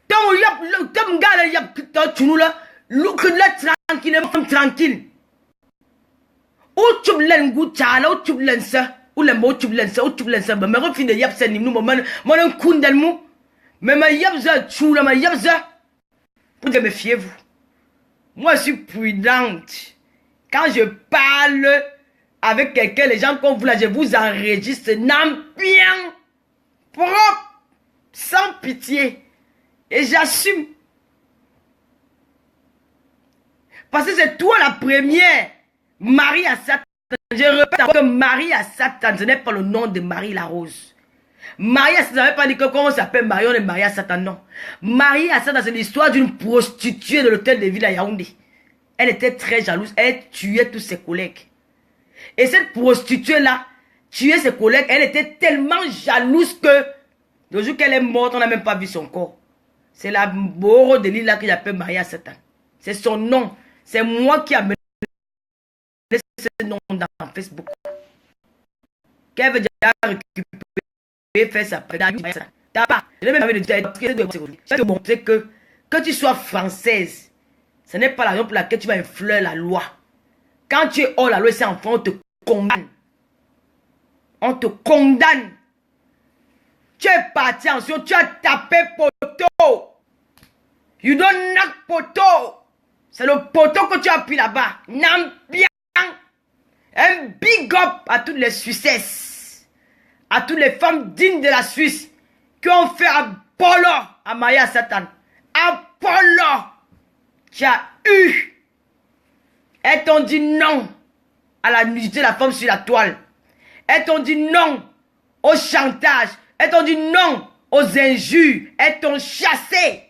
S1: Tant que gars, il y a tu nous là. Look là, tranquillement, tranquille. Où tu l'as goût, où tu l'as ça. Où le mot tu l'as ça, où tu l'as ça. Mais refine de yap, c'est nous, moi, un coup d'almou. Mais ma yap, ça, tu l'as, ma yap, ça. Pour que méfiez-vous. Moi, je suis prudente. Quand je parle avec quelqu'un, les gens comme vous là, je vous enregistre, n'en bien propre, sans pitié. Et j'assume. Parce que c'est toi la première. Marie à Satan. Je répète que Marie à Satan, ce n'est pas le nom de Marie la Rose. Marie à Satan, ça ne veut pas dire que comment on s'appelle Marie, on est Marie à Satan, non. Marie à Satan, c'est l'histoire d'une prostituée de l'hôtel de ville à Yaoundé. Elle était très jalouse, elle tuait tous ses collègues. Et cette prostituée-là, tuait ses collègues, elle était tellement jalouse que, le jour qu'elle est morte, on n'a même pas vu son corps. C'est la Boro de l'île là qu'il appelle Marie à Satan. C'est son nom. C'est moi qui ai amené ce nom dans Facebook. Qu'elle veut déjà récupérer, faire sa prédation. T'as pas. Je n'ai même envie de dire, je vais te montrer que tu sois française, ce n'est pas la raison pour laquelle tu vas influer la loi. Quand tu es hors la loi, c'est enfant, on te condamne. On te condamne. Tu es parti en Sion, tu as tapé poteau. You don't knock poteau. C'est le poteau que tu as pris là-bas. Non, bien. Un big up à toutes les Suissesses. À toutes les femmes dignes de la Suisse qui ont fait Apollo à Maya Satan. Apollo. Tu as eu. Elles t'ont dit non à la nudité de la femme sur la toile. Elles t'ont dit non au chantage. Elles t'ont dit non aux injures. Elles t'ont chassé.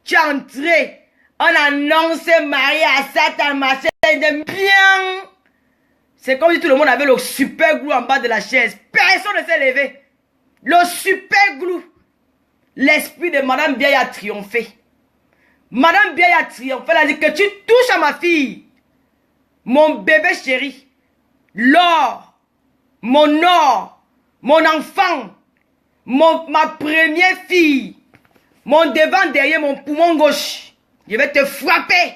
S1: Tu es entré. On annonce Marie à Satan, ma chère bien. C'est comme si tout le monde avait le super glue en bas de la chaise. Personne ne s'est levé. Le super glue. L'esprit de Madame Biaye a triomphé. Madame Biaye a triomphé. Elle a dit que tu touches à ma fille. Mon bébé chéri. L'or. Mon or. Mon enfant. Ma première fille. Mon devant, derrière, mon poumon gauche. Je vais te frapper.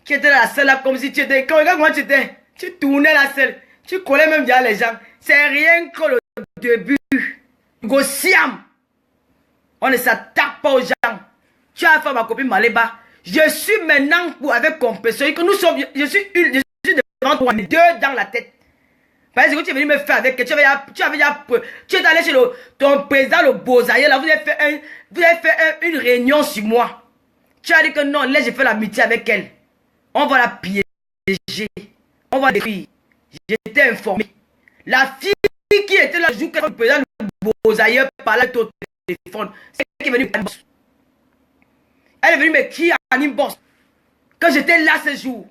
S1: Tu étais dans la salle là comme si tu étais... Regarde comment tu étais. Tu tournais la selle. Tu collais même déjà les gens. C'est rien que le début. Gossiam. On ne s'attaque pas aux gens. Tu as fait ma copine Maléba. Je suis maintenant avec compréhension que nous sommes... Je suis devant toi, deux dans la tête. Parce que tu es venu me faire avec... Tu es allé chez ton président, le Bozaïe. Là, vous avez fait une réunion sur moi. Tu as dit que non, là, j'ai fait l'amitié avec elle. On va la piéger. On va la détruire. J'étais informé. La fille qui était là, le jour que le président, le Bozaïe, parlait au téléphone. C'est elle qui est venue. Elle est venue me crier en inbox. Quand j'étais là ce jour,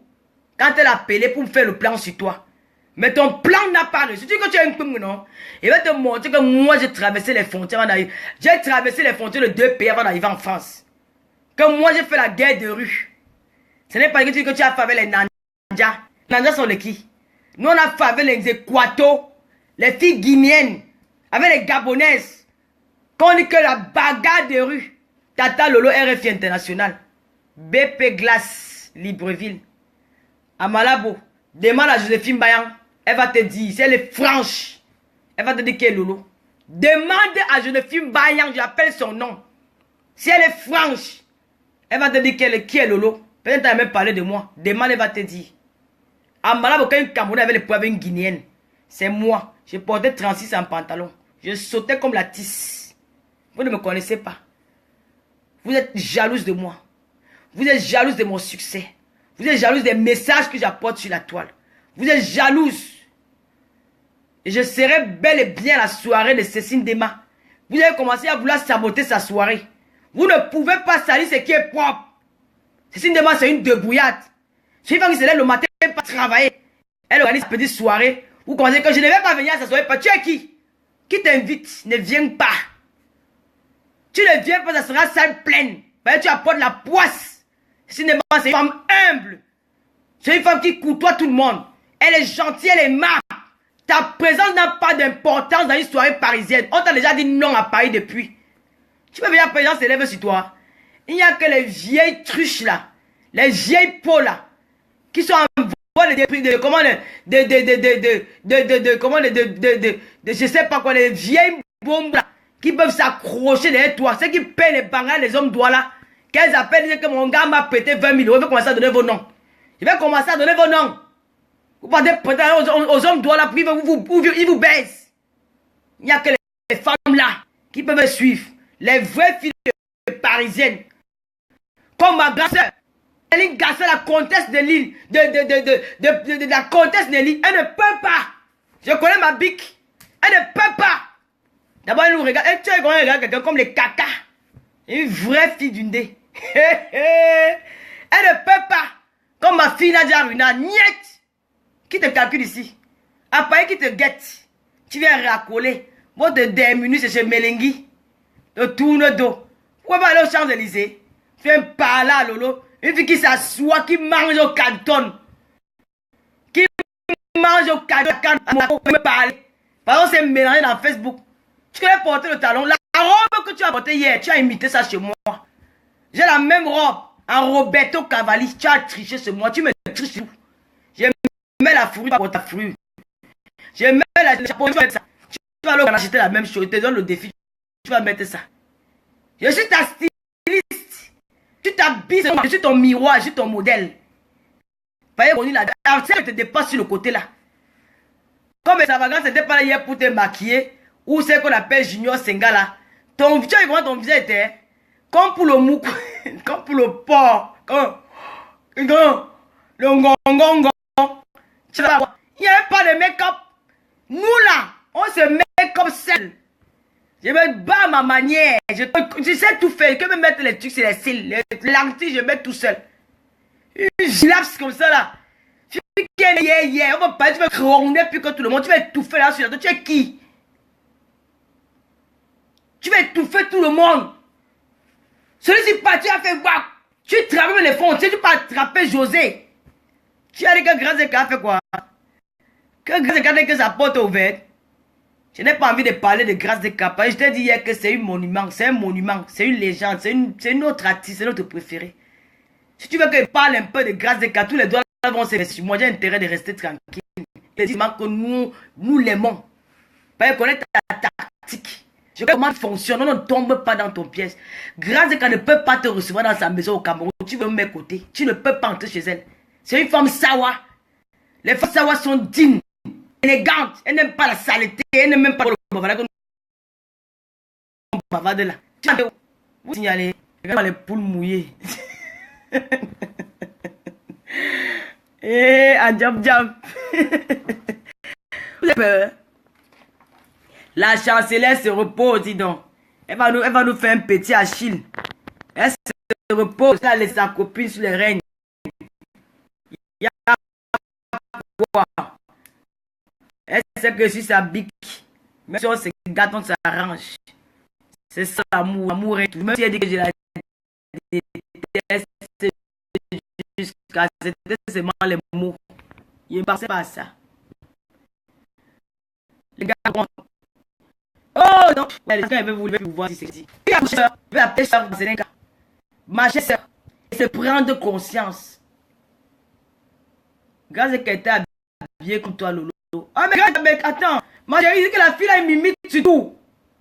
S1: quand elle a appelé pour me faire le plan sur toi. Mais ton plan n'a pas réussi. Tu dis que tu as un peu, non? Il va te montrer que moi, j'ai traversé les frontières avant d'arriver. J'ai traversé les frontières de 2 pays avant d'arriver en France. Que moi, j'ai fait la guerre de rue. Ce n'est pas que tu dis que tu as fait avec les Nandja. Les Nandja sont les qui? Nous, on a fait avec les Équato, les filles guinéennes, avec les Gabonaises. Quand on dit que la bagarre de rue, Tata Lolo RFI International, BP Glace, Libreville, à Malabo, demande à Joséphine Bayan, elle va te dire, si elle est franche, elle va te dire qui est Lolo. Demande à Joséphine Bayan, j'appelle son nom. Si elle est franche, elle va te dire qui est Lolo. Peut-être qu'elle a même parlé de moi. Demande, elle va te dire. À Malabo, quand une Camerounais avait le poids avec une Guinéenne, c'est moi. Je portais 36 en pantalon. Je sautais comme la tisse. Vous ne me connaissez pas. Vous êtes jalouse de moi. Vous êtes jalouse de mon succès. Vous êtes jalouse des messages que j'apporte sur la toile. Vous êtes jalouse. Et je serai bel et bien à la soirée de Cécile Dema. Vous avez commencé à vouloir saboter sa soirée. Vous ne pouvez pas salir ce qui est propre. Cécile Dema, c'est une débrouillade. C'est une femme qui se lève le matin pas travailler. Elle organise une petite soirée. Vous commencez que je ne vais pas venir à sa soirée. Tu es qui? Qui t'invite? Ne viens pas. Tu ne viens pas, ça sera salle pleine. Tu apportes la poisse. Cécile Dema, c'est une femme humble. C'est une femme qui côtoie tout le monde. Elle est gentille, elle est marre. Ta présence n'a pas d'importance dans une soirée parisienne. On t'a déjà dit non à Paris depuis. Tu peux venir à présence s'élève sur toi. Il n'y a que les vieilles truches là. Les vieilles peaux là. Qui sont en voie je sais pas quoi, les vieilles bombes là. Qui peuvent s'accrocher derrière toi. Ceux qui paient les bangas, les hommes doigts là. Qu'elles appellent, disent que mon gars m'a pété 20 000 euros. Je vais commencer à donner vos noms. Je vais commencer à donner vos noms. Vous partez aux hommes doigts là, puis ils vous baissent. Il n'y a que les femmes là qui peuvent suivre. Les vraies filles parisiennes. Comme ma grand-sœur. Eline Gasset, la comtesse de Lille. De la comtesse de Lille. Elle ne peut pas. Je connais ma bique. Elle ne peut pas. D'abord, elle nous regarde. Elle regarde quelqu'un comme les caca. Une vraie fille d'une dé. Elle ne peut pas. Comme ma fille Nadia Runa. Niet. Qui te calcule ici? Après qui te guette. Tu viens racoler. Moi, de 10 minutes, c'est chez Melengui. De tourne dos. Pourquoi pas aller aux Champs-Élysées? Fais par là, Lolo. Une fille qui s'assoit, qui mange au canton. Qui mange au canton. On me parler. Par exemple, c'est mélangé dans Facebook. Tu connais porter le talon. La robe que tu as portée hier, tu as imité ça chez moi. J'ai la même robe. En Roberto Cavalli. Tu as triché chez moi. Tu me triches sur. Je mets la fourrure pour ta fourrure. Je mets la chapeau. Tu vas aller acheter la même chose. Je te donne le défi. Tu vas mettre ça. Je suis ta styliste. Tu t'habilles. Je suis ton miroir. Je suis ton modèle. Voyez, on dit là. Ça te dépasse sur le côté là. Comme ça va, c'était pas là hier pour te maquiller. Ou c'est qu'on appelle Junior Senga là. Tu vois comment ton visage était? Comme pour le mou. Comme pour le porc. Comme. Le ngongongon. Tu vas voir. Il n'y a pas de make-up. Nous là, on se met comme seul. Je me bats à ma manière. Je sais tout faire. Je peux mettre les trucs sur les cils. Les lentilles, je mets tout seul. Une lapse comme ça là. On va pas, tu vas gronder plus que tout le monde. Tu vas étouffer là sur toi. Tu es qui? Tu vas étouffer tout le monde. Celui-ci parti a fait waouh. Tu travailles les fonds. Tu peux attraper José. Tu as dit que Grâce Zeka a fait quoi? Que Grâce Zeka a dit que sa porte est ouverte. Je n'ai pas envie de parler de Grâce Zeka. Je t'ai dit hier que c'est un monument. C'est un monument. C'est une légende. C'est une autre artiste. C'est notre préféré. Si tu veux que je parle un peu de Grâce Zeka, tous les doigts vont se faire. Moi, j'ai intérêt de rester tranquille. Et dis que nous l'aimons. Parce qu'on connaît ta tactique. Je sais comment fonctionne. On ne tombe pas dans ton piège. Grâce Zeka ne peut pas te recevoir dans sa maison au Cameroun. Tu veux me côté. Tu ne peux pas entrer chez elle. C'est une femme sawa. Les femmes sawa sont dignes, élégantes. Elles n'aiment pas la saleté. Elles n'aiment même pas le bavard là. Vous signalez. Regardez les poules mouillées. Eh, un job. Vous avez peur? La chancelière se repose, dis donc. Elle va nous faire un petit Achille. Elle se repose, elle laisse sa copine sur les règnes. Elle sait que si ça bique, même si on se gâte, on s'arrange. C'est ça l'amour, l'amour et tout. Même si elle dit que je la déteste jusqu'à c'était seulement les mots. Il ne pensait pas à ça. Les gars, oh non, ouais, les gars, ils veulent vous voir si c'est ici. Je vais appeler ça, c'est un gars. Ma chère soeur, se prendre conscience. Grâce à qu'elle était habillée comme toi, Lolo. Ah, mais attends, ma chérie, dit que la fille a une mimite sur tout.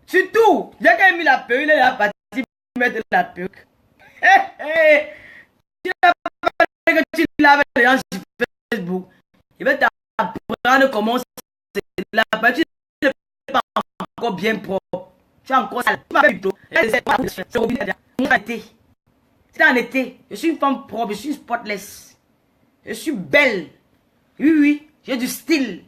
S1: Sur tout. Dès qu'elle a mis la perruque, elle est partie mettre la perruque. Tu n'as pas dit que tu laves les gens sur Facebook. Il va t'apprendre comment c'est la perruque. Tu n'es pas encore bien propre. Tu es encore sale. Tu m'appelles plutôt. C'est en été. Je suis une femme propre. Je suis spotless. Je suis belle. Oui, oui. J'ai du style.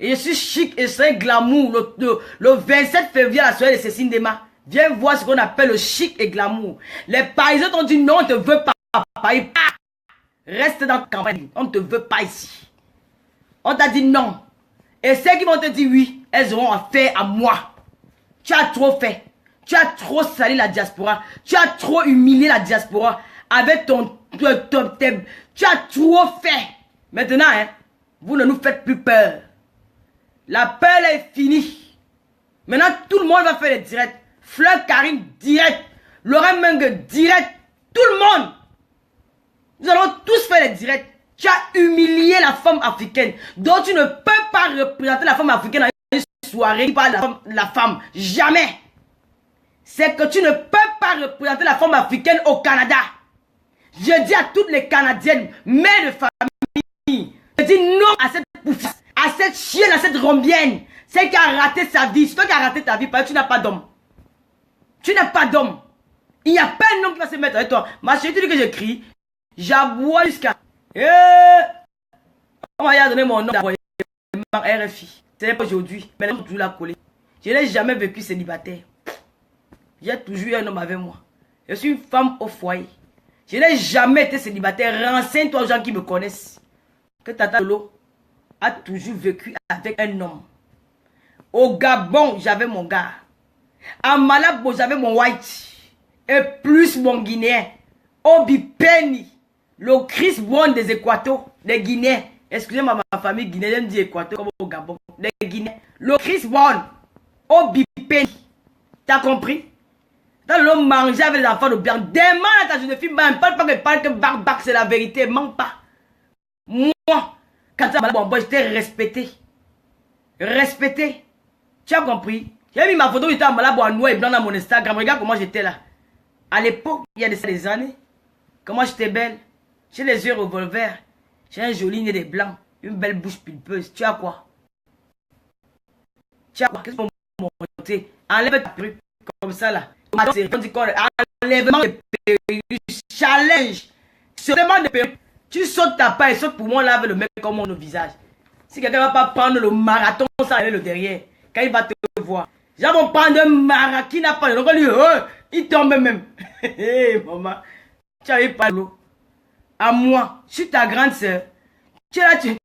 S1: Et je suis chic et c'est glamour. Le 27 février à la soirée de Cécile Dema. Viens voir ce qu'on appelle le chic et glamour. Les Parisiens t'ont dit non, on ne te veut pas. Paris. Reste dans ta campagne. On ne te veut pas ici. On t'a dit non. Et celles qui vont te dire oui, elles auront affaire à moi. Tu as trop fait. Tu as trop sali la diaspora. Tu as trop humilié la diaspora. Avec ton thème. Tu as trop fait. Maintenant, hein, vous ne nous faites plus peur. La peur est finie. Maintenant, tout le monde va faire les directs. Fleur Karim direct. Laurent Mengue direct. Tout le monde. Nous allons tous faire les directs. Tu as humilié la femme africaine. Donc tu ne peux pas représenter la femme africaine dans une soirée qui parle de la femme. Jamais. C'est que tu ne peux pas représenter la femme africaine au Canada. Je dis à toutes les Canadiennes, mères de famille, je dis non à cette pouffasse, à cette chienne, à cette rombienne. Celle qui a raté sa vie. C'est toi qui as raté ta vie parce que tu n'as pas d'homme. Tu n'as pas d'homme. Il n'y a pas un homme qui va se mettre avec toi. Ma chérie, tu dis que je crie. J'aboie jusqu'à... On m'a donné mon nom d'envoyer RFI. Ce n'est pas aujourd'hui. Mais elle toujours la coller. Je n'ai jamais vécu célibataire. J'ai toujours eu un homme avec moi. Je suis une femme au foyer. Je n'ai jamais été célibataire. Renseigne-toi aux gens qui me connaissent. Que Tata Lolo a toujours vécu avec un homme. Au Gabon, j'avais mon gars. À Malabo, j'avais mon white. Et plus mon Guinéen. Obi Penny. Le Chris Brown des Équators. Des Guinéens. Excusez-moi, ma famille guinéenne dit Équateur comme au Gabon. Des Guinéens. Le Chris Brown. Obi Penny. T'as compris? Dans le manger avec les enfants de bien. Demande à ta jeune fille. Ne parle pas que barbac c'est la vérité. Mens pas. Moi, quand tu as Malabo, j'étais respecté. Respecté. Tu as compris? J'ai mis ma photo, j'étais à Malabo en noir et blanc dans mon Instagram. Regarde comment j'étais là. À l'époque, il y a des années. Comment j'étais belle. J'ai les yeux revolver. J'ai un joli nez de blanc. Une belle bouche pulpeuse. Tu as quoi? Tu as quoi? Qu'est-ce qu'on m'a montré? Enlève ta perruque. Comme ça là. Enlèvement de perruque. Challenge. Seulement de perruque. Tu sautes ta part et sautes pour moi là avec le mec comme mon visage. Si quelqu'un ne va pas prendre le marathon sans aller le derrière. Quand il va te voir. Les gens vont prendre un marathon qui n'a pas de... Donc on lui il tombe même. Hé maman. Tu n'avais pas l'eau. À moi, je suis ta grande soeur. Tu es là, tu...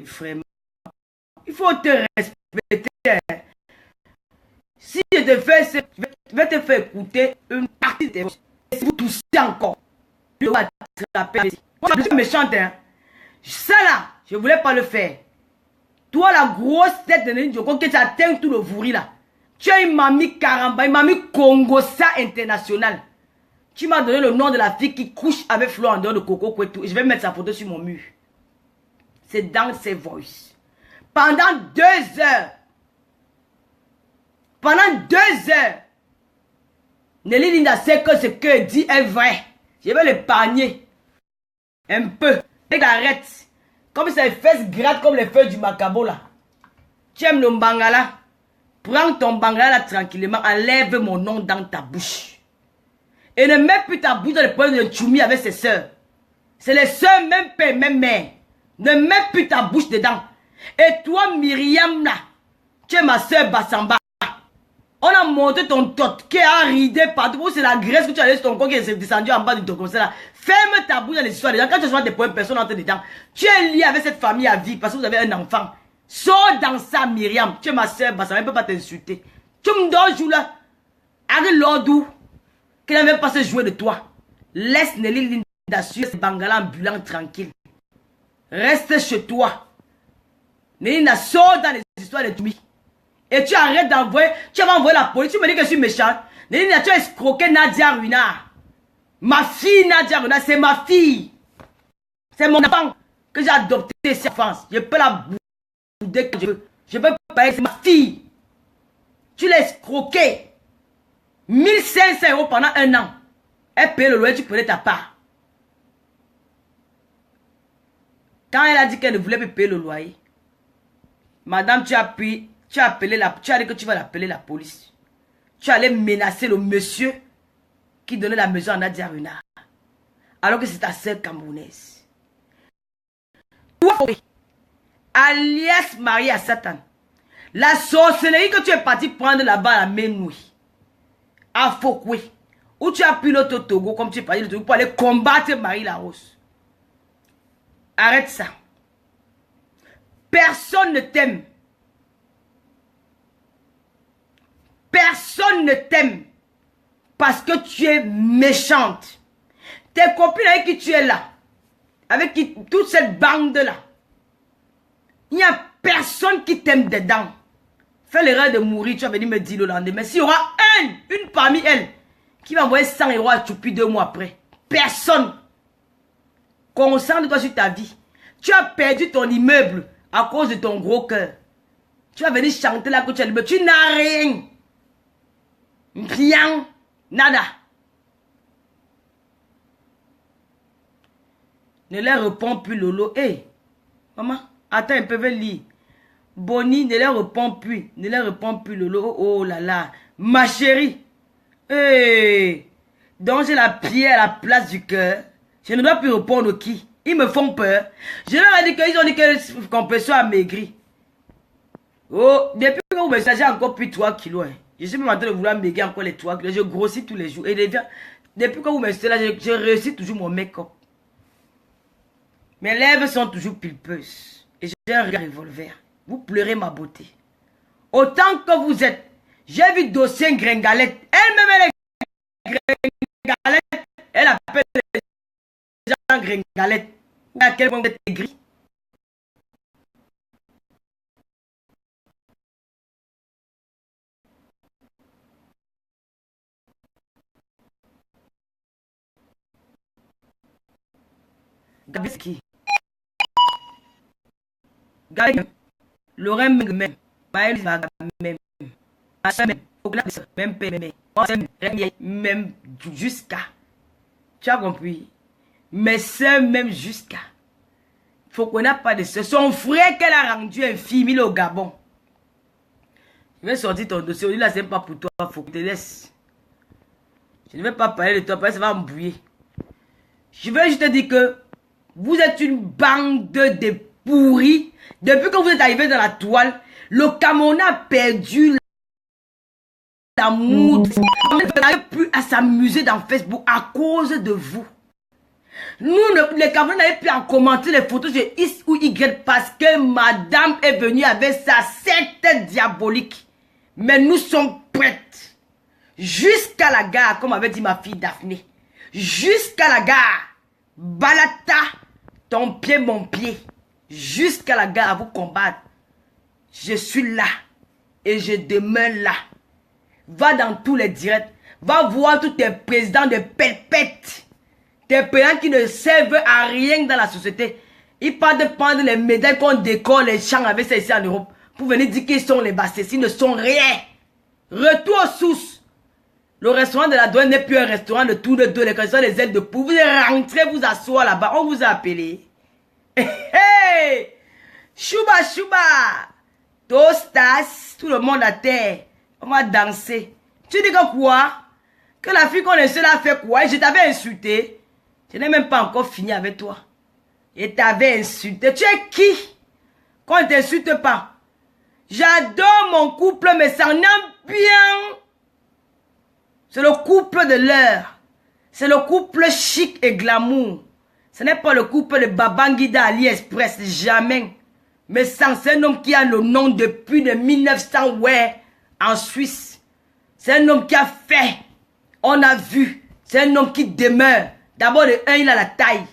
S1: Vraiment, il faut te respecter. Si je te fais, je vais te faire écouter une partie de tes voix. Et si vous toussez encore, je vais t'attraper. Moi, je suis méchante, hein. Ça là, je ne voulais pas le faire. Toi, la grosse tête de Ndjoko, que tu atteins tout le vouri là. Tu as une mamie Karamba, une mamie Congossa internationale. Tu m'as donné le nom de la fille qui couche avec Flo en dehors de Coco Kwetu. Et je vais mettre sa photo sur mon mur. C'est dans ses voices. Pendant 2 heures. Pendant 2 heures. Nelly Linda sait que ce qu'elle dit est vrai. Je vais l'épargner. Un peu. Et arrête. Comme ça, les fesses grattes comme les feuilles du macabo là. Tu aimes le bangala? Prends ton bangala là tranquillement. Enlève mon nom dans ta bouche. Et ne mets plus ta bouche dans le point de Tchoumi avec ses soeurs. C'est les soeurs, même père, même mère. Ne mets plus ta bouche dedans. Et toi, Myriam là, tu es ma soeur Bassamba. On a monté ton tot qui a ridé partout. C'est la graisse que tu as laissé ton corps qui est descendu en bas du ton comme ça là. Ferme ta bouche dans les histoires. Quand tu vois des points, personne n'entre dedans. Tu es lié avec cette famille à vie parce que vous avez un enfant. Sors dans ça, Myriam. Tu es ma soeur Bassamba. Elle ne peut pas t'insulter. Tu me donnes joue là. Arrête l'ordou. Qu'elle ne veut pas se jouer de toi. Laisse Nelly Linda sur ce bangala ambulant tranquille. Reste chez toi. Nelly Linda sort dans les histoires de Toumi. Et tu arrêtes d'envoyer. Tu vas envoyer la police. Tu me dis que je suis méchante. Nelly Linda, tu as escroqué Nadia Ruina. Ma fille Nadia Ruina, c'est ma fille. C'est mon enfant que j'ai adopté cette enfance. Je peux la bouder que je veux. Je peux pas, c'est ma fille. Tu l'as escroqué. 1500 € pendant 1 an. Elle paye le loyer, tu prenais ta part. Quand elle a dit qu'elle ne voulait plus payer le loyer, madame, tu as appelé tu as dit que tu vas appeler la police. Tu allais menacer le monsieur qui donnait la maison à Nadia Renard. Alors que c'est ta sœur camerounaise. Toi, alias marié à Satan. La sorcellerie que tu es parti prendre là-bas la même nuit. À Fokwe. Où tu as pris l'autre Togo, comme tu es parti le Togo, pour aller combattre Marie Larose. Arrête ça. Personne ne t'aime. Personne ne t'aime. Parce que tu es méchante. Tes copines avec qui tu es là. Avec qui, toute cette bande-là. Il n'y a personne qui t'aime dedans. Fais l'erreur de mourir, tu vas venir me dire le lendemain. S'il y aura une parmi elles, qui va envoyer 100 € à Tchoupi 2 mois après. Personne. Concentre-toi sur ta vie. Tu as perdu ton immeuble à cause de ton gros cœur. Tu vas venir chanter là que tu as l'immeuble. Tu n'as rien. Rien. Nada. Ne leur réponds plus, Lolo. Hé, maman, attends un peu, vais lire. Bonnie, ne leur réponds plus. Ne leur réponds plus, Lolo. Oh là là. Ma chérie. Hé. Donc j'ai la pierre à la place du cœur. Je ne dois plus répondre qui. Ils me font peur. Je leur ai dit qu'ils ont dit que compression a maigri. Oh, depuis que vous me savez, j'ai encore plus 3 kilos. Hein. Je suis même en train de vouloir maigrir encore les 3 kilos. Je grossis tous les jours. Et depuis que vous me savez, là, je réussis toujours mon make-up. Mes lèvres sont toujours pulpeuses. Et j'ai un regard revolver. Vous pleurez ma beauté. Autant que vous êtes. J'ai vu dossier Gringalette. Elle-même, elle est Gringalette. Elle appelle les gens Gringalette. À quel point vous êtes aigri. Gabi, c'est qui? Gabi, Lorraine même. Maëlle va même. Même jusqu'à. Tu as compris? Mes soeurs même jusqu'à. Faut qu'on n'a pas de soeur. Son frère qu'elle a rendu infirme, il est au Gabon. Je vais sortir ton dossier. On dit là, c'est pas pour toi. Faut que tu te laisses. Je ne vais pas parler de toi parce que ça va m'embrouiller. Je vais juste te dire que vous êtes une bande de pourris. Depuis que vous êtes arrivé dans la toile, le Cameroun a perdu l'amour. On n'arrive plus à s'amuser dans Facebook à cause de vous. Nous, les Camerounais n'avaient plus à commenter les photos de X ou Y parce que madame est venue avec sa secte diabolique. Mais nous sommes prêtes. Jusqu'à la gare, comme avait dit ma fille Daphné. Jusqu'à la gare. Balata, ton pied, mon pied. Jusqu'à la gare à vous combattre. Je suis là. Et je demeure là. Va dans tous les directs. Va voir tous tes présidents de pète-pète. Tes présidents qui ne servent à rien dans la société. Ils parlent de prendre les médailles qu'on décore les champs avec ça ici en Europe. Pour venir dire qu'ils sont les bassesses. Ils ne sont rien. Retour aux sources. Le restaurant de la douane n'est plus un restaurant de tous les deux. Les restaurants des ailes de poule. Vous rentrez vous asseoir là-bas. On vous a appelé. Hey! Chouba, chouba! Tostas, tout le monde à terre. On va danser. Tu dis que quoi? Que la fille qu'on est seule a fait quoi? Et je t'avais insulté. Je n'ai même pas encore fini avec toi. Je t'avais insulté. Tu es qui? Qu'on ne t'insulte pas. J'adore mon couple, mais ça n'aime bien. C'est le couple de l'heure. C'est le couple chic et glamour. Ce n'est pas le couple de Babangida AliExpress, jamais. Mais c'est un homme qui a le nom depuis de 1900, ouais, en Suisse. C'est un homme qui a fait. On a vu. C'est un homme qui demeure. D'abord, il a la taille.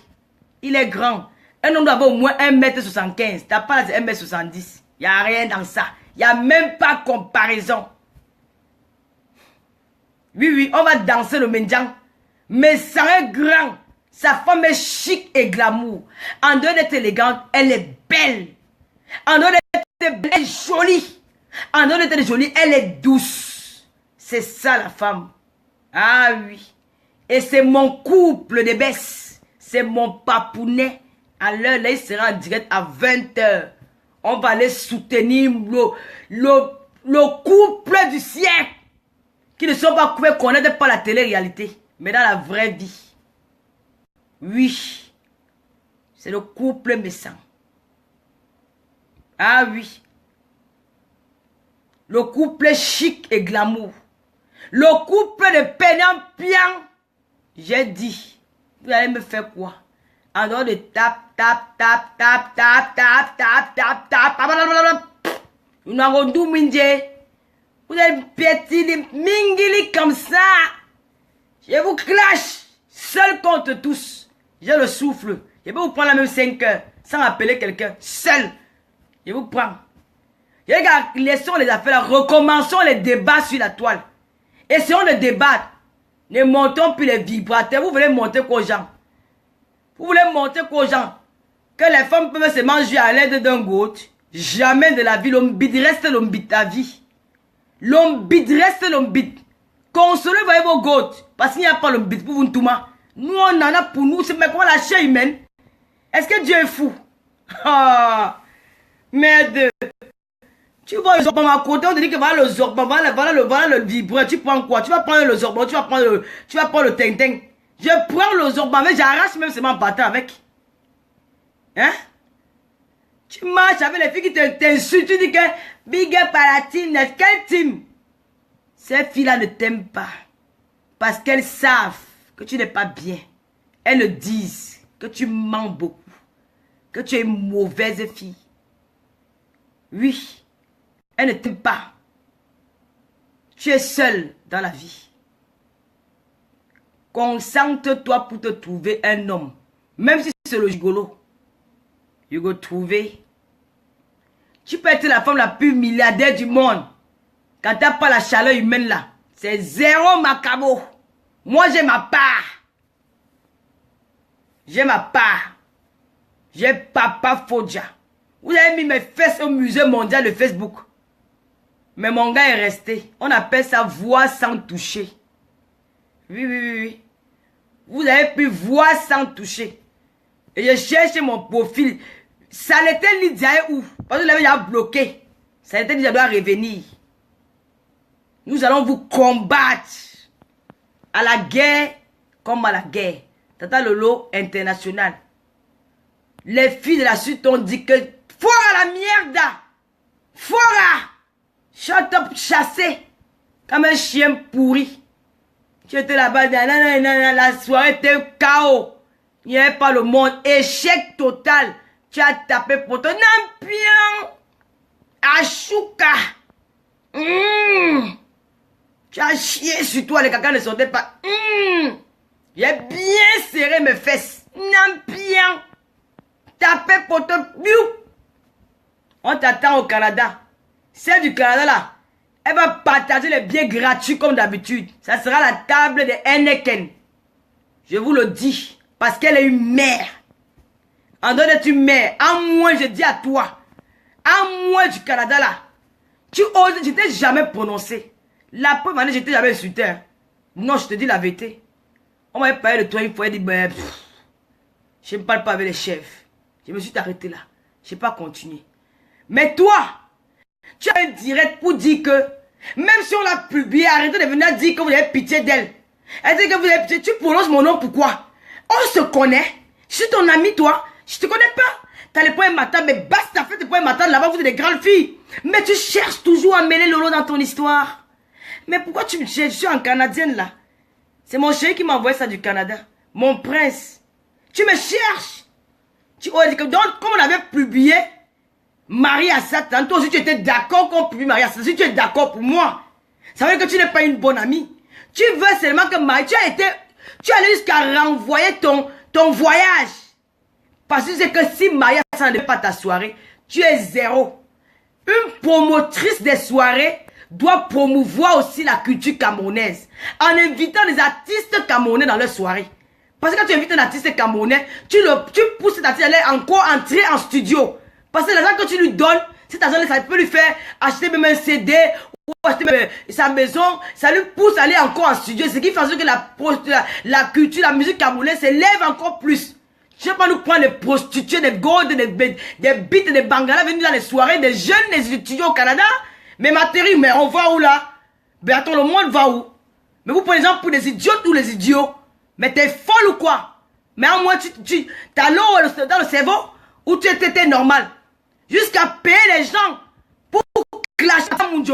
S1: Il est grand. Un homme doit avoir au moins 1m75. T'as pas 1m70. Il n'y a rien dans ça. Il n'y a même pas comparaison. Oui, oui, on va danser le mendiant. Mais ça est grand. Sa femme est chic et glamour. En dehors d'être élégante, elle est belle. En dehors d'être belle, elle est jolie. En dehors d'être jolie, elle est douce. C'est ça la femme. Ah oui. Et c'est mon couple de baisse. C'est mon papounet. À l'heure, là, il sera en direct à 20h. On va aller soutenir le couple du siècle. Qui ne sont pas couverts, connaître pas la télé-réalité. Mais dans la vraie vie. Oui. C'est le couple méchant. Ah oui. Le couple chic et glamour. Le couple de peignant pian. J'ai dit. Vous allez me faire quoi? En dehors de tap, tap, tap, tap, tap, tap, tap, tap, tap. Vous allez pétiner mingili comme ça. Je vous clash. Seul contre tous. J'ai le souffle. Je vais vous prendre la même 5 heures. Sans appeler quelqu'un. Seul. Je vous prends. Regarde, laissons les affaires. Recommençons les débats sur la toile. Essayons de débattre. Ne montons plus les vibrateurs. Vous voulez monter qu'aux gens. Vous voulez monter qu'aux gens. Que les femmes peuvent se manger à l'aide d'un goût. Jamais de la vie. L'homme bide reste l'homme bide ta vie. L'homme bide reste l'homme bide. Consolez voyez vos gouttes. Parce qu'il n'y a pas l'homme bide pour vous tout. Nous on en a pour nous. C'est mais comment la chair humaine. Est-ce que Dieu est fou? Ah. Merde. Tu vois le zorban à côté, on te dit que voilà le zorban, voilà le vibreur. Tu prends quoi? Tu vas prendre le zorban, tu vas prendre le ting-ting. Je prends le zorban, mais j'arrache même seulement en partant avec. Hein? Tu marches avec les filles qui t'insultent, tu dis que big up à la team, quelle team? Ces filles-là ne t'aiment pas. Parce qu'elles savent que tu n'es pas bien. Elles le disent que tu mens beaucoup. Que tu es une mauvaise fille. Oui. Elle ne t'aime pas. Tu es seule dans la vie. Concentre-toi pour te trouver un homme. Même si c'est le gigolo. Tu vas trouver. Tu peux être la femme la plus milliardaire du monde. Quand tu n'as pas la chaleur humaine là. C'est zéro macabo. Moi j'ai ma part. J'ai ma part. J'ai Papa Fodja. Vous avez mis mes fesses au musée mondial de Facebook. Mais mon gars est resté. On appelle ça voir sans toucher. Oui, oui, oui, oui. Vous avez pu voir sans toucher. Et je cherche mon profil. Ça l'était Lydia où? Parce que vous l'avez déjà bloqué. Ça l'était Lydia doit revenir. Nous allons vous combattre. À la guerre comme à la guerre. Tata Lolo international. Les filles de la suite ont dit que fora la merde. Fora. Shut up, chassé. Comme un chien pourri. Tu étais là-bas, la soirée était chaos. Il n'y avait pas le monde. Échec total. Tu as tapé pour ton ambiance. Ashuka. Tu as chié sur toi, les caca ne sortaient pas. J'ai bien serré mes fesses. Nampion. Tapé pour ton... On t'attend au Canada. Celle du Canada là, elle va partager les billets gratuits comme d'habitude. Ça sera la table de Heineken. Je vous le dis. Parce qu'elle est une mère. En dehors d'être une mère, à moi je dis à toi, à moi du Canada là, tu oses, je t'ai jamais prononcé. La première année, je t'ai jamais insulté. Hein. Non, je te dis la vérité. On m'avait parlé de toi une fois, il dit, ben, je ne parle pas avec les chefs. Je me suis arrêté là. Je n'ai pas continué. Mais toi, tu as un direct pour dire que, même si on l'a publié, arrêtez de venir dire que vous avez pitié d'elle. Elle dit que vous avez pitié. Tu prononces mon nom, pourquoi? On se connaît. Je suis ton ami, toi. Je te connais pas. T'as les points matin, mais basse ta fait tes points matin là-bas, vous êtes des grandes filles. Mais tu cherches toujours à mêler Lolo dans ton histoire. Mais pourquoi tu me cherches? Je suis en canadienne là. C'est mon chéri qui m'a envoyé ça du Canada. Mon prince. Tu me cherches. Tu oses dire que, donc, comme on avait publié Marie à Satan, toi aussi tu étais d'accord qu'on publie Marie à Satan. Si tu es d'accord pour moi, ça veut dire que tu n'es pas une bonne amie. Tu veux seulement que Marie, tu allais jusqu'à renvoyer ton voyage. Parce que c'est que si Maria ça n'est pas ta soirée, tu es zéro. Une promotrice des soirées doit promouvoir aussi la culture camerounaise. En invitant des artistes camerounais dans leurs soirées. Parce que quand tu invites un artiste camerounais, tu pousses cet artiste à aller encore entrer en studio. Parce que l'argent que tu lui donnes, cet argent ça peut lui faire acheter même un CD ou acheter même sa maison. Ça lui pousse à aller encore en studio. Ce qui fait en sorte que la culture, la musique camerounaise s'élève encore plus. Je ne vais pas nous prendre des prostituées, des gold, des bites, des bangalas venus dans les soirées, des jeunes, des étudiants au Canada. Mais ma théorie, mais on va où là? Ben attends, le monde va où? Mais vous prenez les gens pour des idiotes ou les idiots? Mais t'es folle ou quoi? Mais en moi, t'as l'eau dans le cerveau ou tu étais normal? Jusqu'à payer les gens pour clasher mon Dieu.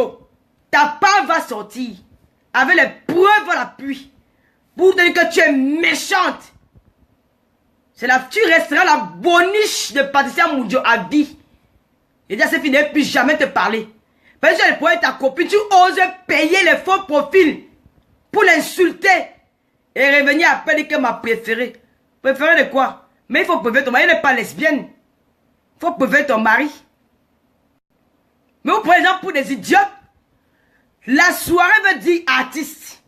S1: Ta part va sortir avec les preuves à l'appui pour te dire que tu es méchante. C'est là tu resteras la boniche de Patricia Mundio à vie. Et déjà c'est fini, et puis jamais te parler. Parce que pour ta copine, tu oses payer les faux profils pour l'insulter. Et revenir après dire que ma préférée. Préférée de quoi? Mais il faut préférer ton mari, elle n'est pas lesbienne. Il faut préférer ton mari. Mais vous prenez exemple pour des idiots. La soirée veut dire artiste.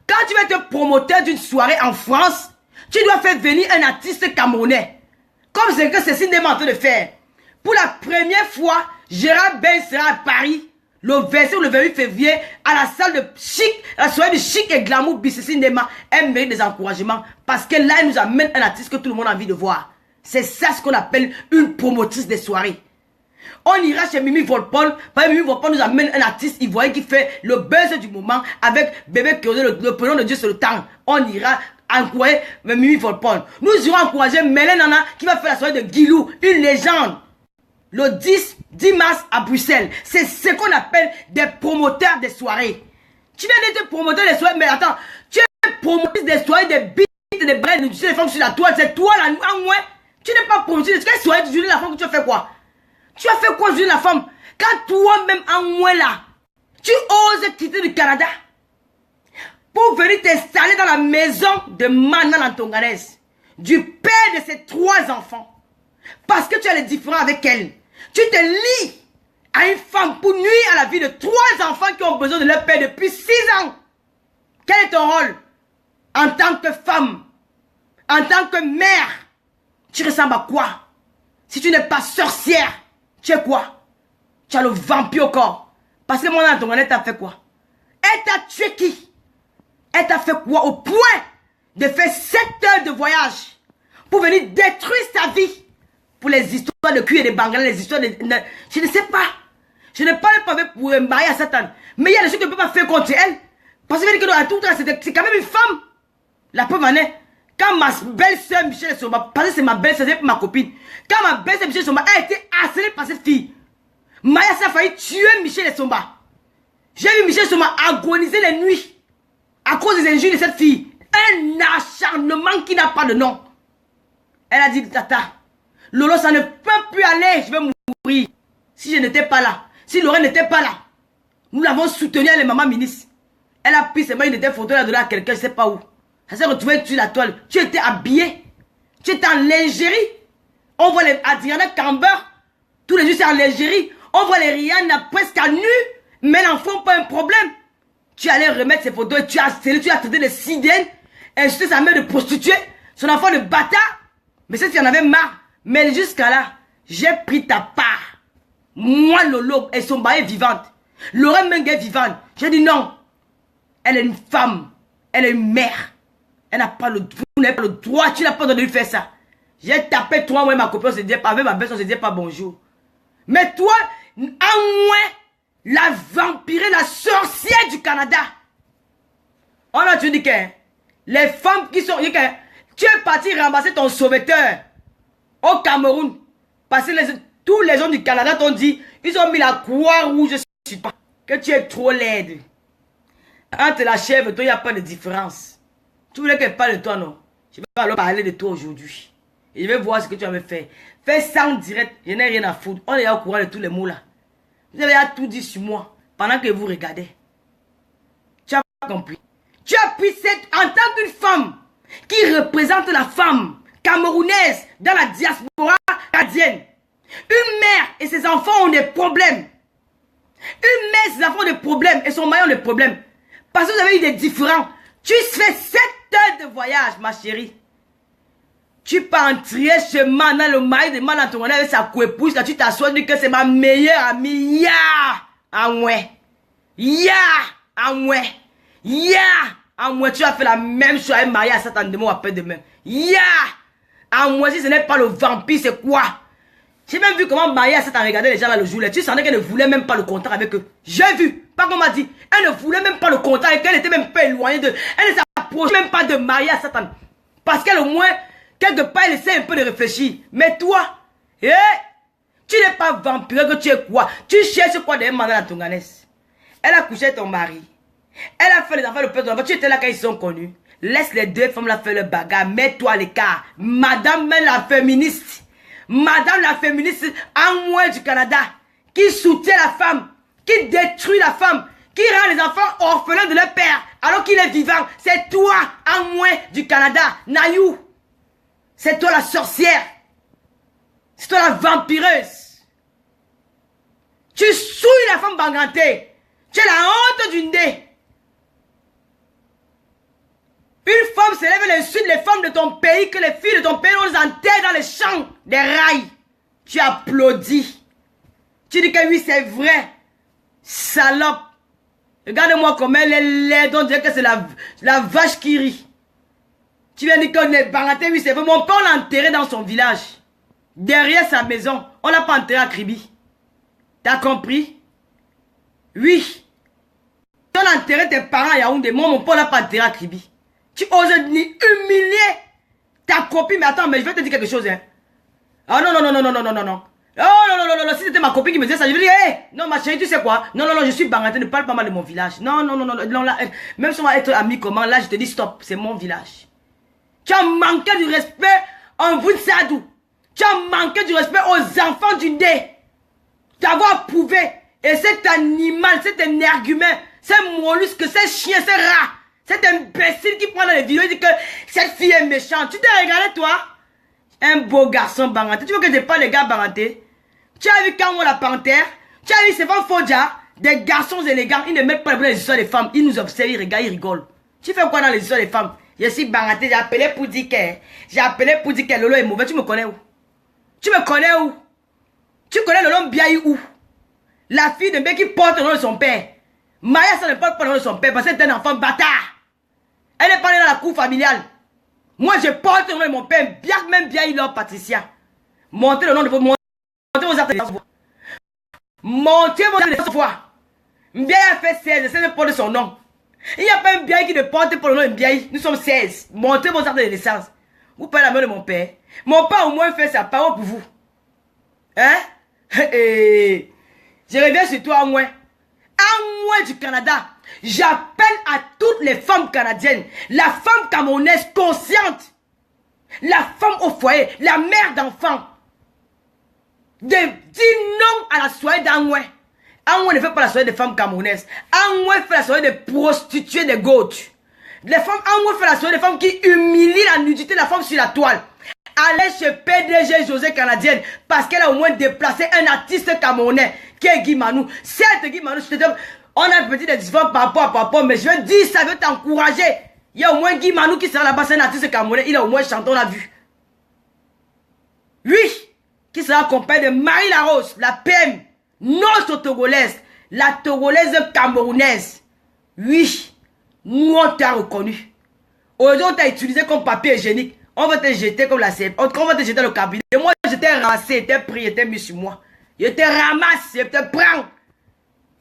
S1: Quand tu vas être promoteur d'une soirée en France, tu dois faire venir un artiste camerounais. Comme c'est que Cécile est en train de faire. Pour la première fois, Gérard Ben sera à Paris le 27 ou le 28 février à la salle de Chic, la soirée de Chic et Glamour Cécile Nema. Elle mérite des encouragements parce que là, elle nous amène un artiste que tout le monde a envie de voir. C'est ça ce qu'on appelle une promotrice des soirées. On ira chez Mimi Volpone. Mimi Volpone nous amène un artiste ivoirien qui fait le buzz du moment avec Bébé Kyodé, le prénom de Dieu sur le temps. On ira encourager Mimi Volpone. Nous irons encourager Mélène Nana qui va faire la soirée de Guilou, une légende. Le 10 mars à Bruxelles. C'est ce qu'on appelle des promoteurs des soirées. Tu viens d'être promoteur des soirées, mais attends, tu es promotrice des soirées, des bites, des braids, tu sais les femmes sur la toile, c'est toi la nuit en moins. Tu n'es pas promotrice. Quelle soirée de journée la femme que tu as fait quoi? Tu as fait quoi aujourd'hui la femme? Quand toi-même en moins là, tu oses quitter le Canada pour venir t'installer dans la maison de Manan Antonganès, du père de ses 3 enfants. Parce que tu as les différends avec elle. Tu te lis à une femme pour nuire à la vie de 3 enfants qui ont besoin de leur père depuis 6 ans. Quel est ton rôle? En tant que femme, en tant que mère, tu ressembles à quoi? Si tu n'es pas sorcière, tu es quoi? Tu as le vampire au corps. Parce que mon Antonganès t'a fait quoi? Elle t'a tué qui? Elle t'a fait quoi au point de faire 7 heures de voyage pour venir détruire sa vie? Pour les histoires de cul et de bangalas, les histoires de... Je ne sais pas. Je ne parle pas pour marier à Satan. Mais il y a des choses que je ne peux pas faire contre elle. Parce que c'est quand même une femme. La preuve en est, quand ma belle-sœur Michel Somba, parce que c'est ma belle-sœur, c'est ma copine. Quand ma belle-sœur Michel Somba a été harcelée par cette fille, Maya a failli tuer Michel Somba. J'ai vu Michel Somba agoniser les nuits à cause des injures de cette fille. Un acharnement qui n'a pas de nom. Elle a dit, tata, Lolo, ça ne peut plus aller, je vais mourir. Si je n'étais pas là, si Lorraine n'était pas là, nous l'avons soutenue, les mamans ministres. Elle a pris ses mains, une des photos, elle a donné à quelqu'un, je ne sais pas où. Elle s'est retrouvée sur la toile. Tu étais habillé, tu étais en lingerie. On voit les Adriana Camber, tous les jours c'est en lingerie. On voit les Rihanna presque à nu, mais l'enfant pas un problème. Tu allais remettre ces photos et tu as traité de sidène, insulté sa mère de prostituée, son enfant de bâtard. Mais c'est qu'il en avait marre. Mais jusqu'à là, j'ai pris ta part. Moi, Lolo, et son mari est vivante. Lorraine Mengue est vivante. J'ai dit non. Elle est une femme. Elle est une mère. Elle n'a pas le droit. Vous n'avez pas le droit. Tu n'as pas le droit de lui faire ça. J'ai tapé toi, moi et ma copine, on se disait pas. Avec ma belle, on se disait pas bonjour. Mais toi, à moins, la vampire, la sorcière du Canada. On a dit que les femmes qui sont... Tu es parti ramasser ton sauveteur au Cameroun. Parce que tous les gens du Canada t'ont dit, ils ont mis la croix rouge sur toi. Que tu es trop laide. Entre la chèvre et toi, il n'y a pas de différence. Tu voulais qu'elle parle de toi, non? Je vais alors parler de toi aujourd'hui. Et je vais voir ce que tu vas me faire. Fais ça en direct. Je n'ai rien à foutre. On est au courant de tous les mots là. Vous avez tout dit sur moi pendant que vous regardez. Tu as compris. Tu as pris cette... En tant qu'une femme qui représente la femme camerounaise dans la diaspora canadienne. Une mère et ses enfants ont des problèmes. Une mère et ses enfants ont des problèmes. Et son mari a des problèmes. Parce que vous avez eu des différends. Tu fais 7 heures de voyage, ma chérie. Tu peux entrer chez moi dans le mari de mal dans ton avec sa coépouse. Là, tu t'assois, tu dis que c'est ma meilleure amie. Ya! Ah ouais. Ya! Ah ouais. Ya! Ah ouais, tu as fait la même chose avec Maria à Satan demain ou après-demain. Ya! Ah moi, si ce n'est pas le vampire, c'est quoi? J'ai même vu comment Maria Satan regardait les gens là le jour là. Tu sentais qu'elle ne voulait même pas le contact avec eux. J'ai vu. Pas qu'on m'a dit. Elle ne voulait même pas le contact avec eux. Elle était même pas éloignée de... Elle ne s'approchait même pas de Maria Satan. Parce qu'elle au moins... Quelque part, elle essaie un peu de réfléchir. Mais toi, tu n'es pas vampire, que tu es quoi? Tu cherches quoi derrière Mandela Tonganès? Elle a couché ton mari. Elle a fait les enfants, le père de l'enfant. Tu étais là quand ils sont connus. Laisse les deux femmes là faire le bagarre. Mets-toi à l'écart. Madame la féministe. Madame la féministe en moins du Canada. Qui soutient la femme. Qui détruit la femme. Qui rend les enfants orphelins de leur père. Alors qu'il est vivant. C'est toi en moins du Canada. Nayou. C'est toi la sorcière. C'est toi la vampireuse. Tu souilles la femme bangantée. Tu es la honte du nez. Une femme se lève et insulte les femmes de ton pays, que les filles de ton pays, on les enterre dans les champs des rails. Tu applaudis. Tu dis que oui, c'est vrai. Salope. Regarde-moi comme elle est laide. On dirait que c'est la vache qui rit. Tu viens dire qu'on est bangaté, oui, c'est vrai. Mon père, on l'a enterré dans son village. Derrière sa maison. On l'a pas enterré à Kribi. T'as compris? Oui. Tu as enterré tes parents à Yaoundé. Moi, mon père l'a pas enterré à Kribi. Tu oses ni humilier ta copine. Mais attends, mais je vais te dire quelque chose, hein. Ah non, non, non, non, non, non, non, non, non. Oh non, non, non, non, si c'était ma copine qui me disait ça, je vais dire, hé, non, ma chérie, tu sais quoi? Non, non, non, je suis bangaté, ne parle pas mal de mon village. Non, non, non, non, non, là, même si on va être amis comment, là, je te dis stop, c'est mon village. Tu as manqué du respect en Βουνsadou. Tu as manqué du respect aux enfants du nez. D'avoir prouvé. Et cet animal, cet énergumène, ce mollusque, ce chien, ce rat, cet imbécile qui prend dans les vidéos et dit que cette fille est méchante. Tu t'es regardé, toi? Un beau garçon banganté. Tu veux que je parle des gars bangantés? Tu as vu quand on la panthère? Tu as vu Stéphane Fodja? Des garçons élégants. Ils ne mettent pas les histoires des femmes. Ils nous observent, ils regardent, ils rigolent. Tu fais quoi dans les histoires des femmes? Je suis bangaté, j'ai appelé pour dire que Lolo est mauvais. Tu me connais où? Tu me connais où? Tu connais Lolo Biaï où? La fille de mec qui porte le nom de son père. Maya, ça ne porte pas le nom de son père parce que c'est un enfant bâtard. Elle est pas née dans la cour familiale. Moi, je porte le nom de mon père. Bien même Biaï, leur Patricia. Montez le nom de vos... Montez vos actes de voix. Montez vos actes de voix. Biaï a fait 16, c'est ne porte son nom. Il n'y a pas un Biaï qui ne porte pas le nom de Biaï. Nous sommes 16. Montez vos actes de naissance. Vous prenez la main de mon père. Mon père au moins fait sa parole pour vous. Hein? Et je reviens sur toi, à moins du Canada. J'appelle à toutes les femmes canadiennes. La femme camerounaise consciente. La femme au foyer, la mère d'enfant. De dire non à la soirée d'Anoué. Anoué ne fait pas la soirée des femmes camerounaises. Anoué fait la soirée des prostituées de gauche. Les femmes, Anoué fait la soirée des femmes qui humilient la nudité de la femme sur la toile. Allez chez PDG José Canadienne parce qu'elle a au moins déplacé un artiste camerounais qui est Guy Manou. Certes, Guy Manou, on a un petit différence par rapport, mais je veux dire, ça veut t'encourager. Il y a au moins Guy Manou qui sera là-bas, c'est un artiste camerounais. Il a au moins chanté, on l'a vu. Oui, qui sera accompagné de Marie Larose, la PM, notre Togolaise, la Togolaise camerounaise. Oui, nous on t'a reconnu. Aujourd'hui, on t'a utilisé comme papier hygiénique. On va te jeter comme la CF. On va te jeter dans le cabinet. Et moi, je t'ai ramassé, je t'ai pris, je t'ai mis sur moi. Je te ramasse, je te prends.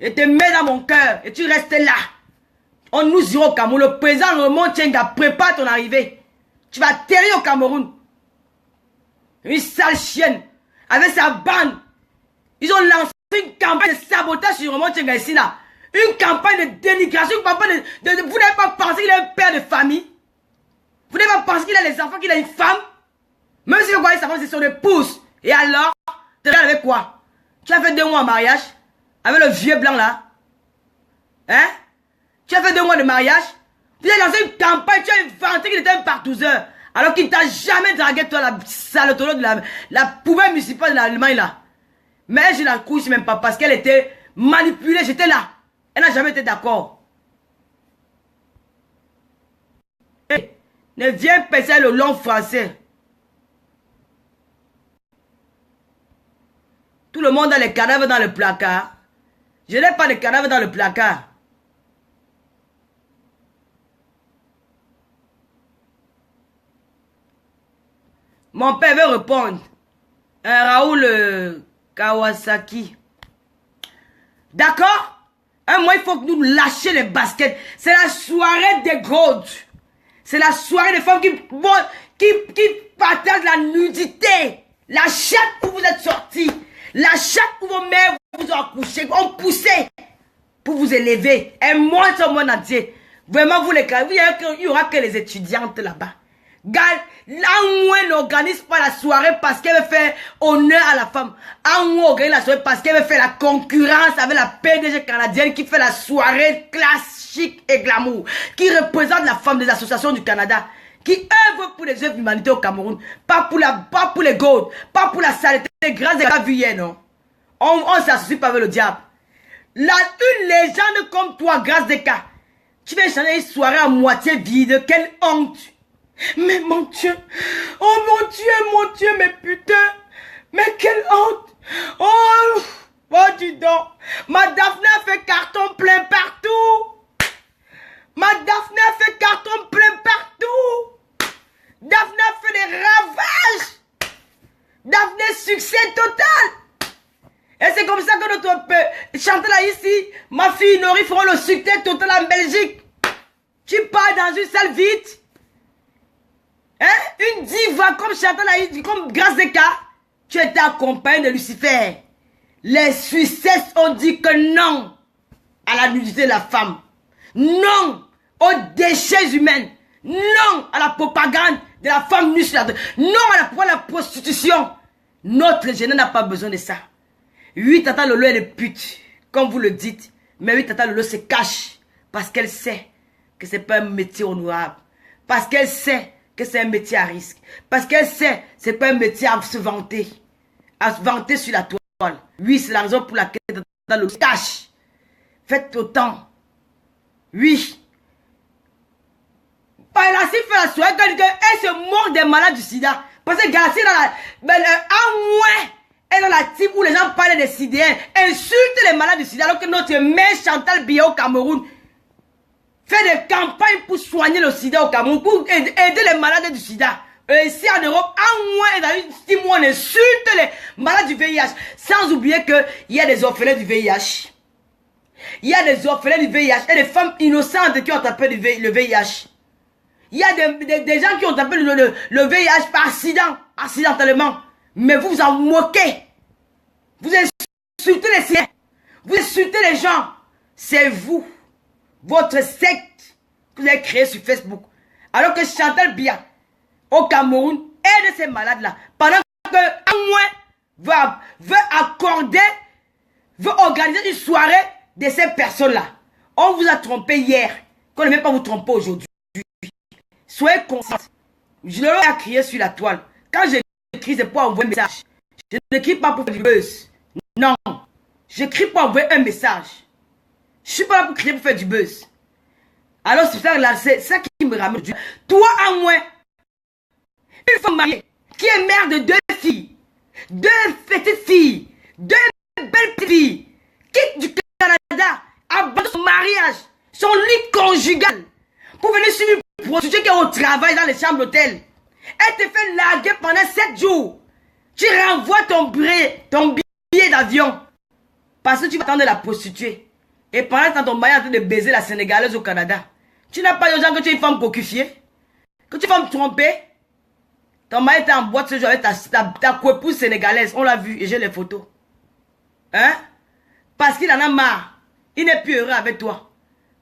S1: Je te mets dans mon cœur. Et tu restes là. On nous ira au Cameroun. Le président Raymond Tchenga prépare ton arrivée. Tu vas atterrir au Cameroun. Une sale chienne. Avec sa bande. Ils ont lancé une campagne de sabotage sur Raymond Tchenga ici là. Une campagne de dénigration. Vous n'avez pas pensé qu'il est un père de famille? Vous n'avez pas pensé qu'il a les enfants, qu'il a une femme? Même si vous voyez sa femme, c'est son épouse. Et alors, tu regardes avec quoi? Tu as fait 2 mois en mariage? Avec le vieux blanc là? Hein? Tu as fait 2 mois de mariage? Tu as lancé une campagne, tu as inventé qu'il était un partouzeur. Alors qu'il ne t'a jamais dragué, toi, la salotolo de la poubelle municipale de l'Allemagne là. Mais je la couche même pas parce qu'elle était manipulée, j'étais là. Elle n'a jamais été d'accord. Hey, ne viens passer le long français. Tout le monde a les cadavres dans le placard. Je n'ai pas de cadavres dans le placard. Mon père veut répondre. Raoul Kawasaki. D'accord? Un mois, il faut que nous lâchions les baskets. C'est la soirée des gold. C'est la soirée des femmes qui partagent la nudité. La chatte où vous êtes sortis. La chatte où vos mères vous ont accouché, ont poussé pour vous élever. Un mois sur mon entier. Vraiment, vous les gars, il n'y aura que les étudiantes là-bas. L'Anoué n'organise pas la soirée parce qu'elle veut faire honneur à la femme. Anoué organise la soirée parce qu'elle veut faire la concurrence avec la PDG canadienne qui fait la soirée classe, chic et glamour. Qui représente la femme des associations du Canada. Qui œuvre pour les œuvres d'humanité au Cameroun. Pas pour les gold. Pas pour la saleté. Grâce à la vue hier, non? On s'associe pas avec le diable. Là, une légende comme toi, grâce des cas. Tu vas chanter une soirée à moitié vide. Quelle honte. Mais mon Dieu, oh mon Dieu, mais putain, mais quelle honte. Oh, dis donc, ma Daphné a fait carton plein partout. Ma Daphné a fait carton plein partout. Daphné a fait des ravages. Daphné, succès total. Et c'est comme ça que notre chanteur là ici, ma fille Nori feront le succès total en Belgique. Tu pars dans une salle vide. Hein? Une diva comme Chantal Aïd, comme Grâce Zeka, tu étais accompagné de Lucifer. Les Suisses ont dit que non à la nudité de la femme. Non aux déchets humains. Non à la propagande de la femme nue sur la terre. Non à la prostitution. Notre jeune n'a pas besoin de ça. Oui, Tata Lolo est une pute, comme vous le dites. Mais oui, Tata Lolo se cache parce qu'elle sait que c'est pas un métier honorable. Parce qu'elle sait que c'est un métier à risque. Parce qu'elle sait, c'est pas un métier à se vanter. À se vanter sur la toile. Oui, c'est la raison pour laquelle dans le cache. Faites autant. Oui. Par la fait la soirée, elle se moque des malades du sida. Parce que Galassi dans la... elle est dans la team où les gens parlent des sidéens. Insulte les malades du sida alors que notre mère Chantal Biya au Cameroun fait des campagnes pour soigner le sida au Cameroun, pour aider les malades du sida. Ici en Europe, dans une team où on insulte les malades du VIH. Sans oublier qu'il y a des orphelins du VIH. Il y a des orphelins du VIH et des femmes innocentes qui ont tapé le VIH. Il y a des gens qui ont tapé le VIH par accident, accidentellement. Mais vous vous en moquez. Vous insultez les siens. Vous insultez les gens. C'est vous, votre secte que vous avez créée sur Facebook. Alors que Chantal Biya, au Cameroun, aide ces malades-là. Pendant que moins veut accorder, veut organiser une soirée de ces personnes-là. On vous a trompé hier, qu'on ne veut pas vous tromper aujourd'hui. Soyez conscients. Je leur ai crié sur la toile. Quand j'écris, c'est pour envoyer un message. Je n'écris pas pour faire du buzz. Non. J'écris pour envoyer un message. Je ne suis pas là pour crier pour faire du buzz. Alors c'est ça qui me ramène. Toi en moins, une femme mariée qui est mère de 2 filles, 2 petites filles, 2 belles petites filles, quitte du Canada, abandonne son mariage, son lit conjugal, pour venir suivre une prostituée qui est au travail dans les chambres d'hôtel. Elle te fait larguer pendant 7 jours. Tu renvoies ton billet d'avion. Parce que tu vas attendre la prostituée. Et pendant ce temps, ton mari est en train de baiser la Sénégalaise au Canada. Tu n'as pas de gens que tu es une femme coquifiée, que tu es une femme trompée. Ton mari était en boîte ce jour avec ta coépouse sénégalaise. On l'a vu et j'ai les photos. Hein? Parce qu'il en a marre. Il n'est plus heureux avec toi.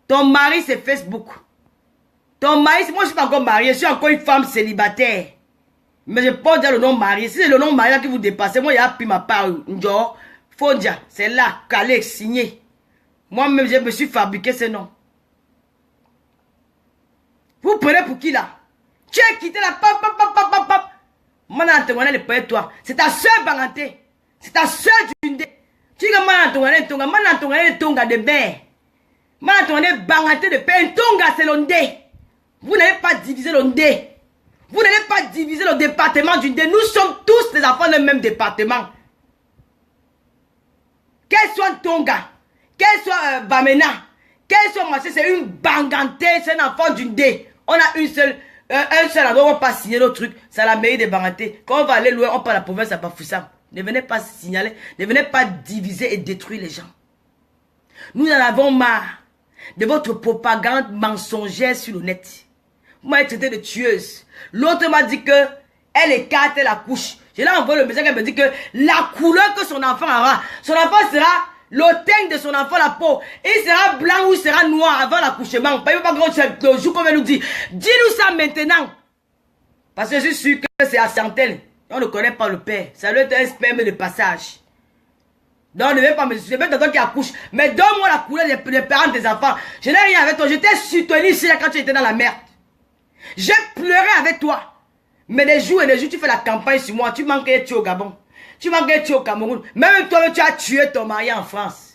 S1: Ton mari, c'est Facebook. Ton mari, moi je ne suis pas encore mariée, je suis encore une femme célibataire. Mais je peux dire le nom marié. Si c'est le nom marié qui vous dépasse, moi il y a pris ma part. Genre, faut dire, c'est là, calé, signé. Moi-même, je me suis fabriqué ce nom. Vous prenez pour qui là? Tu as quitté la pap. Moi, Antoine, ne pas toi. C'est ta soeur Banganté. C'est ta soeur Dundé. Tu dis que moi, Antoine, Tonga de bain. Moi, Antoine, Banganté de pain. Tonga, c'est l'ondé. Vous n'allez pas diviser l'ondé. Vous n'allez pas diviser le département du Dé. Nous sommes tous des enfants du même département. Qu'elle soit Tonga, qu'elle soit Bamena, qu'elle soit Maché, c'est une Banganté, c'est un enfant du Dé. On a un seul endroit où on ne va pas signer notre truc. C'est la mairie de Banganté. Quand on va aller loin, on part la province à Bafoussam. Ne venez pas signaler, ne venez pas diviser et détruire les gens. Nous en avons marre de votre propagande mensongère sur le net. Vous m'avez traité de tueuse. L'autre m'a dit que elle écarte la couche. Je lui ai envoyé le message, elle me dit que la couleur que son enfant aura, son enfant sera le teint de son enfant, la peau. Il sera blanc ou il sera noir avant l'accouchement. Pas le jour qu'on va nous dire. Dis-nous ça maintenant. Parce que je suis sûr que c'est à Santel. On ne connaît pas le père. Ça doit être un sperme de passage. Donc ne vais pas me dire, c'est toi qui accouche. Mais donne-moi la couleur des parents des enfants. Je n'ai rien avec toi. Je t'ai soutenu ici quand tu étais dans la merde. J'ai pleuré avec toi. Mais des jours et des jours, tu fais la campagne sur moi. Tu manques de tuer au Gabon. Tu manques de tuer au Cameroun. Même toi, tu as tué ton mari en France.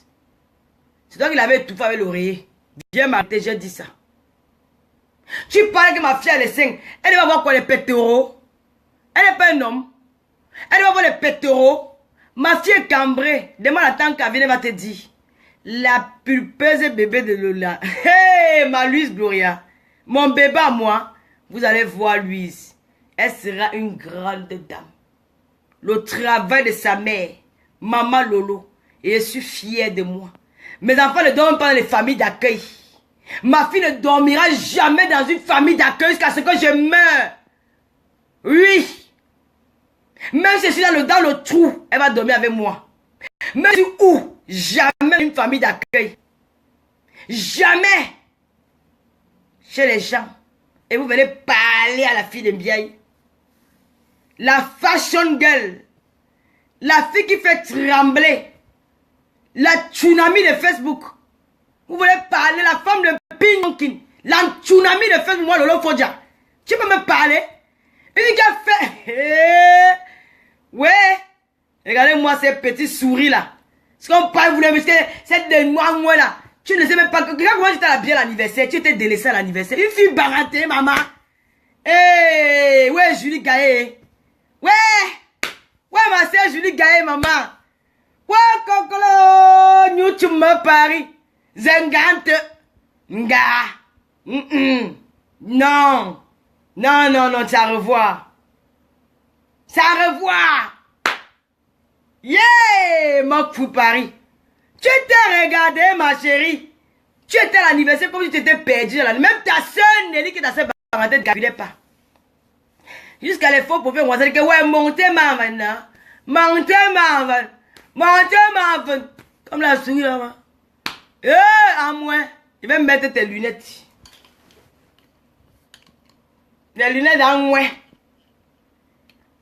S1: C'est toi qui l'avais étouffé avec l'oreiller. Viens m'arrêter, j'ai dit ça. Tu parles que ma fille a les seins. Elle va voir quoi, les pétéros. Elle n'est pas un homme. Elle va voir les pétéros. Ma fille est cambrée. Demande à tant qu'elle va te dire. La pulpeuse bébé de Lola. Hey, ma Louise Gloria. Mon bébé à moi. Vous allez voir Louise. Elle sera une grande dame. Le travail de sa mère, Maman Lolo, et je suis fière de moi. Mes enfants ne dorment pas dans les familles d'accueil. Ma fille ne dormira jamais dans une famille d'accueil jusqu'à ce que je meure. Oui. Même si je suis dans le trou, elle va dormir avec moi. Même si où, jamais une famille d'accueil. Jamais. Chez les gens. Et vous venez parler à la fille de Mbiaye. La fashion girl. La fille qui fait trembler. La tsunami de Facebook. Vous voulez parler, la femme de Pinonkin. La tsunami de Facebook, moi, Lolo Fodja. Tu peux me parler? Une qui a fait... Ouais. Regardez-moi ces petits souris là. Ce qu'on parle, vous voulez me dire, cette de moi là. Tu ne sais même pas. Regarde comment tu t'es bien l'anniversaire. Tu étais délaissé à l'anniversaire. Une fille barantée, maman. Ouais, Julie Gaé. Ouais, ma soeur Julie Gaé, maman. Ouais, Kokolo, nous tu me paris. Zengante. Nga. Non. Non, ça revoir. Ça revoir. Yeah, mon fou Paris. Tu t'es regardé, ma chérie. Tu étais à l'anniversaire comme si tu étais perdu. Même ta soeur Nelly qui t'a fait barantée ne calculait pas. Jusqu'à les faux profils, on va dire que ouais, montez ma maintenant. Montez ma. Comme la souris là. À moi. Je vais mettre tes lunettes. Les lunettes en moi.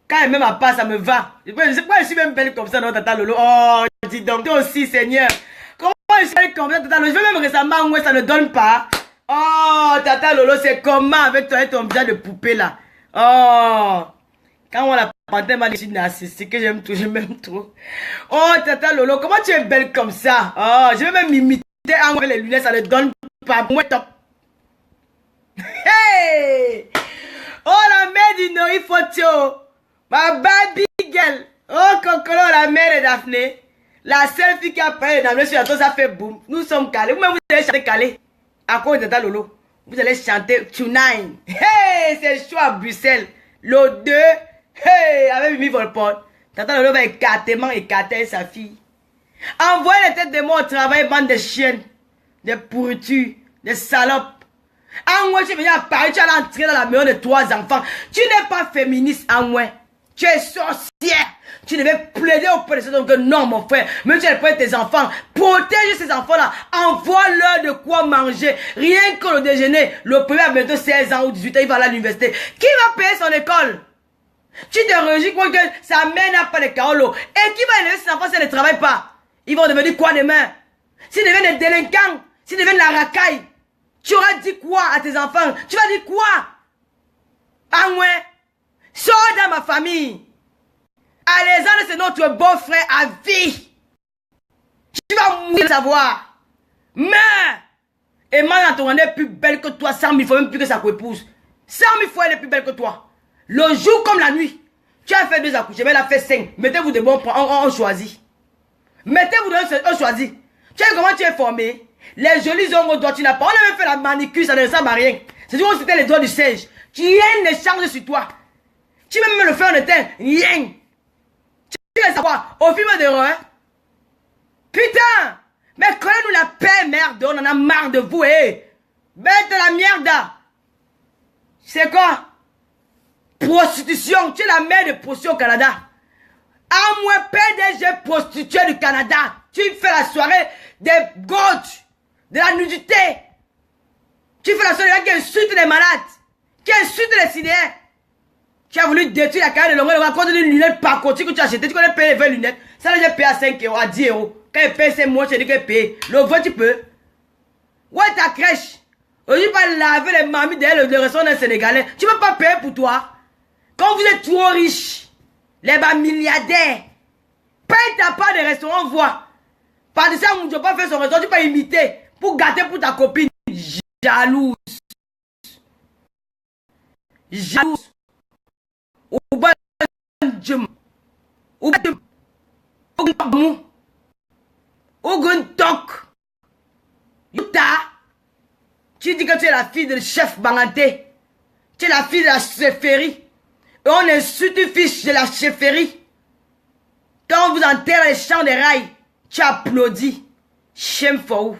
S1: Quand elle même à part, ça me va. Je suis même belle comme ça, non, Tata Lolo. Oh, dis donc, toi aussi, Seigneur. Comment je suis belle comme ça, Tata Lolo? Je veux même récemment, moi, ça ne donne pas. Oh, Tata Lolo, c'est comment avec toi et ton visage de poupée, là? Oh, quand on la panthère m'a dit narcissique, que j'aime trop, je m'aime trop. Oh, Tata Lolo, comment tu es belle comme ça? Oh, je vais même m'imiter en les lunettes, ça ne donne pas. Moi, top. Hey! Oh, la mère du Nori Fotio. Ma baby girl. Oh, Kokolo, la mère de Daphné. La seule fille qui a parlé de Daphné sur la toile, ça fait boum. Nous sommes calés. Vous-même, vous allez chanter calé. À cause de Tata Lolo. Vous allez chanter Tonight. Hey, c'est chaud à Bruxelles. Le 2. Hey, avec Mimi Volpone. Tata Lolo va écarter sa fille. Envoyez les têtes de moi au travail, bande de chiennes. Des pourritures. Des salopes. En moi, tu es venu à Paris, tu as entré dans la maison de 3 enfants. Tu n'es pas féministe en moi. Tu es sorcière. Tu devais plaider auprès de ces hommes que non, mon frère. Même si tu es tes enfants, protège ces enfants-là. Envoie-leur de quoi manger. Rien que le déjeuner. Le premier a bientôt 16 ans ou 18 ans, il va à l'université. Qui va payer son école? Tu te réjouis que sa mère n'a pas de carolo. Et qui va élever ses enfants si elle ne travaille pas? Ils vont devenir quoi demain? S'ils deviennent des délinquants, s'ils deviennent la racaille. Tu auras dit quoi à tes enfants? Tu vas dire quoi? Ah ouais? Sors dans ma famille. Alexandre, c'est notre beau-frère à vie. Tu vas mourir de savoir. Mais, Emma Antoine est plus belle que toi, 100 000 fois, même plus que sa co-épouse. 100 000 fois, elle est plus belle que toi. Le jour comme la nuit. Tu as fait 2 accouchements, elle a fait 5. Mettez-vous de bons points, on choisit. Mettez-vous de on choisit. Tu sais comment tu es formé? Les jolis ongles doigts, tu n'as pas. On a même fait la manicure, ça ne ressemble à rien. C'est comme si c'était les doigts du singe. Rien ne change sur toi. Tu peux même le faire en éteint. Rien. Tu veux savoir, au film de hein? Putain! Mais connais-nous la paix, merde. On en a marre de vous, eh. Bête de la merde. C'est quoi? Prostitution. Tu es la mère de prostitution au Canada. À moi, PDG prostituée du Canada. Tu fais la soirée des gauches. De la nudité. Tu fais la soirée qui insulte les malades. Qui insulte les cinéens. Tu as voulu détruire la carrière de Longueuil à cause d'une lunette par côté que tu as acheté. Tu connais payer les 20 lunettes. Ça, là, j'ai payé à 5 euros, à 10 euros. Quand il paye, c'est moi, je dis qu'il paye. Le vote, tu peux. Ouais, ta crèche. Aujourd'hui, pas laver les mamies derrière le restaurant d'un Sénégalais. Tu ne peux pas payer pour toi. Quand vous êtes trop riche, les bas milliardaires, paye ta part des restaurants, voix. Par de ça, tu ne peux pas faire son restaurant, tu peux imiter. Pour gâter pour ta copine. Jalouse. Jalouse. Ou bien, ou bien, Yuta, tu dis que tu es la fille de chef Banganté. Tu es la fille de la chefferie. Et on insulte une fiche de la chefferie. Quand on vous enterre les champs des rails, tu applaudis. Shame for you.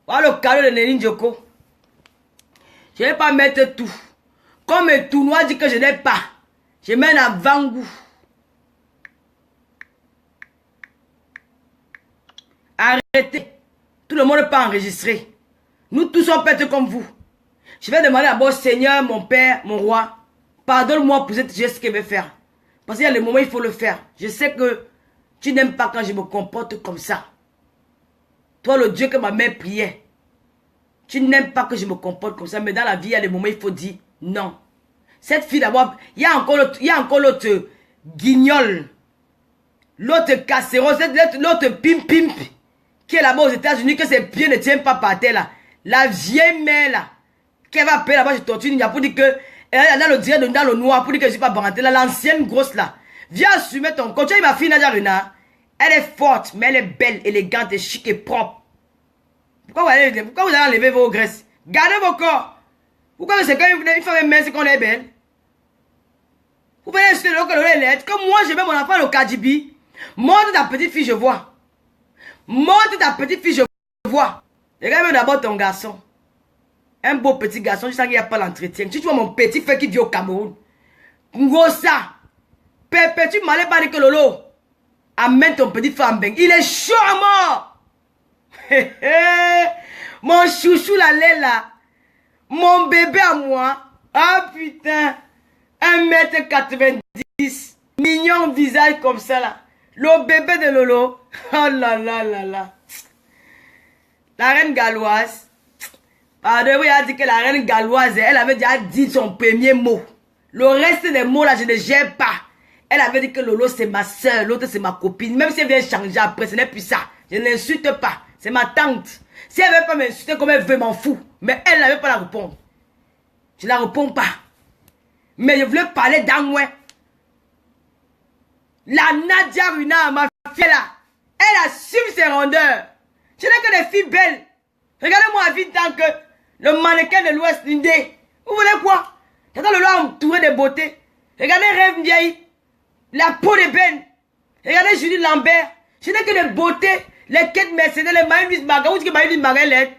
S1: Voilà le cadeau de Néline Djoko. Je ne vais pas mettre tout. Comme un tournoi dit que je n'ai pas. Je mets un avant-goût. Arrêtez. Tout le monde n'est pas enregistré. Nous tous sommes pètes comme vous. Je vais demander d'abord, Seigneur, mon Père, mon Roi, pardonne-moi pour cette geste que je vais faire. Parce qu'il y a le moment où il faut le faire. Je sais que tu n'aimes pas quand je me comporte comme ça. Toi, le Dieu que ma mère priait. Tu n'aimes pas que je me comporte comme ça. Mais dans la vie, il y a des moments où il faut dire non. Cette fille d'abord, il y a encore l'autre guignol. L'autre casserole, l'autre pimp. Qui est là-bas aux États-Unis, que ses pieds ne tiennent pas par terre là. La vieille mère là. Qui va appeler là-bas, je torture, il y a pour dire que. Elle est dans le direct, dans le noir, pour dire que je ne suis pas baranté là. L'ancienne grosse là. Viens assumer ton compte. Tu vois, ma fille Nadia Rena. Elle est forte, mais elle est belle, élégante, et chic et propre. Pourquoi vous allez enlever vos graisses? Gardez vos corps. Pourquoi c'est quand une femme mince qu'on est belle? Vous pouvez acheter le lettre. Comme moi, je mets mon enfant au Kadibi. Monte ta petite fille, je vois. Monte ta petite fille, je vois. Regarde d'abord ton garçon. Un beau petit garçon, je sens qu'il n'y a pas l'entretien. Tu vois mon petit frère qui vit au Cameroun. Ngosa. Pépé, tu m'allais pas dire que Lolo. Amène ton petit frère en bain. Il est chaud à mort. Mon chouchou la lait là. Mon bébé à moi. Ah putain. 1 m 90. 10. Mignon visage comme ça là. Le bébé de Lolo. Oh là là là là. La reine galloise. Pardon, oui, elle a dit que la reine galloise, elle avait déjà dit son premier mot. Le reste des mots là, je ne gère pas. Elle avait dit que Lolo c'est ma soeur, l'autre c'est ma copine. Même si elle vient changer après, ce n'est plus ça. Je ne l'insulte pas. C'est ma tante. Si elle ne veut pas m'insulter comme elle veut, m'en fout. Mais elle n'avait pas la répondre. Je ne la réponds pas. Mais je voulais parler d'Amoué. La Nadia Runa, ma fille là, elle assume ses rondeurs. Je n'ai que des filles belles. Regardez-moi la vie tant que le mannequin de l'Ouest Indé. Vous voulez quoi? J'attends le loi entouré de beauté. Regardez Rêve Ndiaye. La peau de Ben. Regardez Julie Lambert. Je n'ai que des beautés. Les quêtes Mercedes, les Maïlis Maga. Où est-ce que Maïlis Maga est?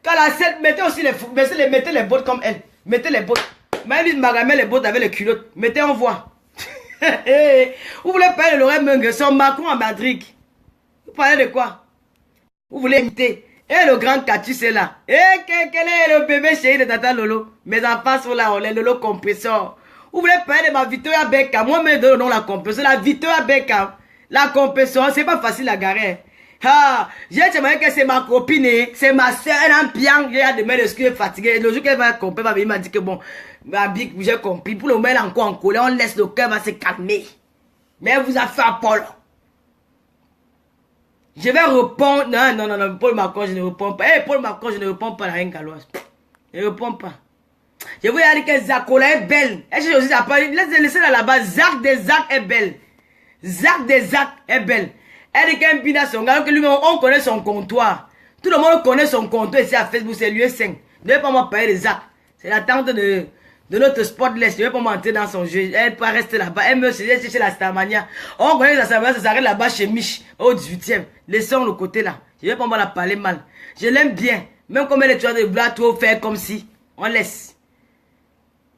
S1: Quand la 7, mettez aussi mettez les bottes comme elle. Mettez les bottes. Maïlis Maga met les bottes avec les culottes. Mettez, on voit. Vous voulez parler de Laurent Mengue, son Macron à Madrid. Vous parlez de quoi? Vous voulez imiter? Et le grand Catus est là. Et quel est le bébé chéri de Tata Lolo? Mes enfants sont là, on les Lolo compresseurs. Vous voulez parler de ma Victoria Beckham? Moi, je donne la compresseur. La Victoria Beckham. La compresseur, c'est pas facile à garer. Ah, j'ai dit que c'est ma copine, c'est ma soeur, elle a un pian. J'ai hâte de mettre ce qui est fatigué. Le jour qu'elle va comprendre, il m'a dit que bon, j'ai compris. Pour le moment, elle est encore en colère. On laisse le cœur va se calmer. Mais elle vous a fait à Paul. Je vais répondre. Non, Paul Macron, je ne réponds pas. Paul Macron, je ne réponds pas à la reine galloise. Je ne réponds pas. Je vous ai dit que Zakola est belle. Elle cherche aussi à parler. Laissez-la là-bas. Zach des Zach est belle. Zach des Zach est belle. Elle dit qu'un pina son gars, que lui, on connaît son comptoir. Tout le monde connaît son comptoir ici à Facebook, c'est l'UE5. Ne vais pas moi parler de Zach. C'est la tante de notre spotless. Je ne vais pas m'entrer dans son jeu. Elle peut rester là-bas. Elle me chercher la Starmania. On connaît la Starmania, ça s'arrête là-bas chez Mich, au 18e. Laissons le côté là. Je ne vais pas moi la parler mal. Je l'aime bien. Même comme elle est toujours de blas, trop faire comme si. On laisse.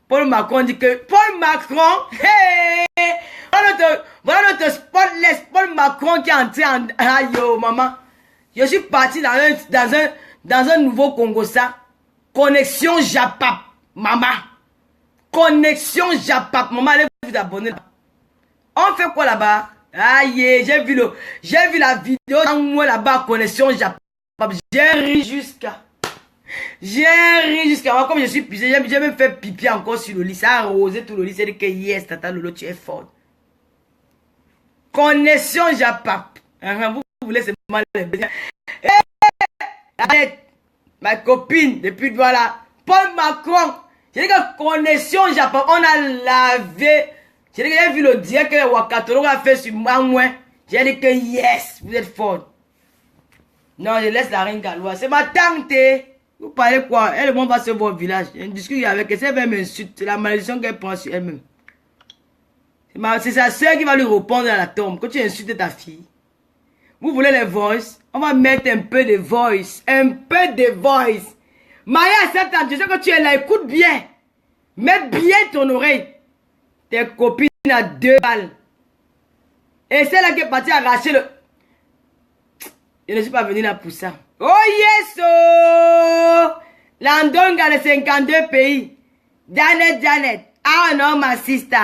S1: Paul Macron dit que Paul Macron, hey! Voilà notre spotless Paul Macron qui est entré en... Aïe, yo, maman. Je suis parti dans un nouveau Congo, ça. Connexion Japap, maman. Connexion Japap, maman, allez vous abonner. On fait quoi là-bas? Aïe, j'ai vu la vidéo dans moi là-bas, Connexion Japap. J'ai ri jusqu'à... moi, comme je suis pissé, j'ai même fait pipi encore sur le lit. Ça a arrosé tout le lit. C'est dit que yes, Tata Lolo, tu es fort. Connexion Japap. Vous voulez se mal. Ma copine, depuis voilà. Paul Macron. J'ai dit que connexion Japap. On a lavé. J'ai dit que j'ai vu le direct que Wakatoro a fait sur moi. J'ai dit que yes, vous êtes fort. Non, je laisse la reine galloise. C'est ma tante. Vous parlez quoi? Elle et moi, on va se voir au village. Je discute avec elle. Elle va m'insulter. C'est la malédiction qu'elle prend sur elle-même. C'est sa soeur qui va lui répondre à la tombe. Quand tu insultes ta fille. Vous voulez les voices? On va mettre un peu de voice. Un peu de voice. Maria, cette tante, je sais que tu es là. Écoute bien. Mets bien ton oreille. Tes copines à 2 balles. Et c'est là qui est partie arracher le... Je ne suis pas venu là pour ça. Oh yes, oh! L'Andonga de 52 pays. Janet. Ah non, ma sister.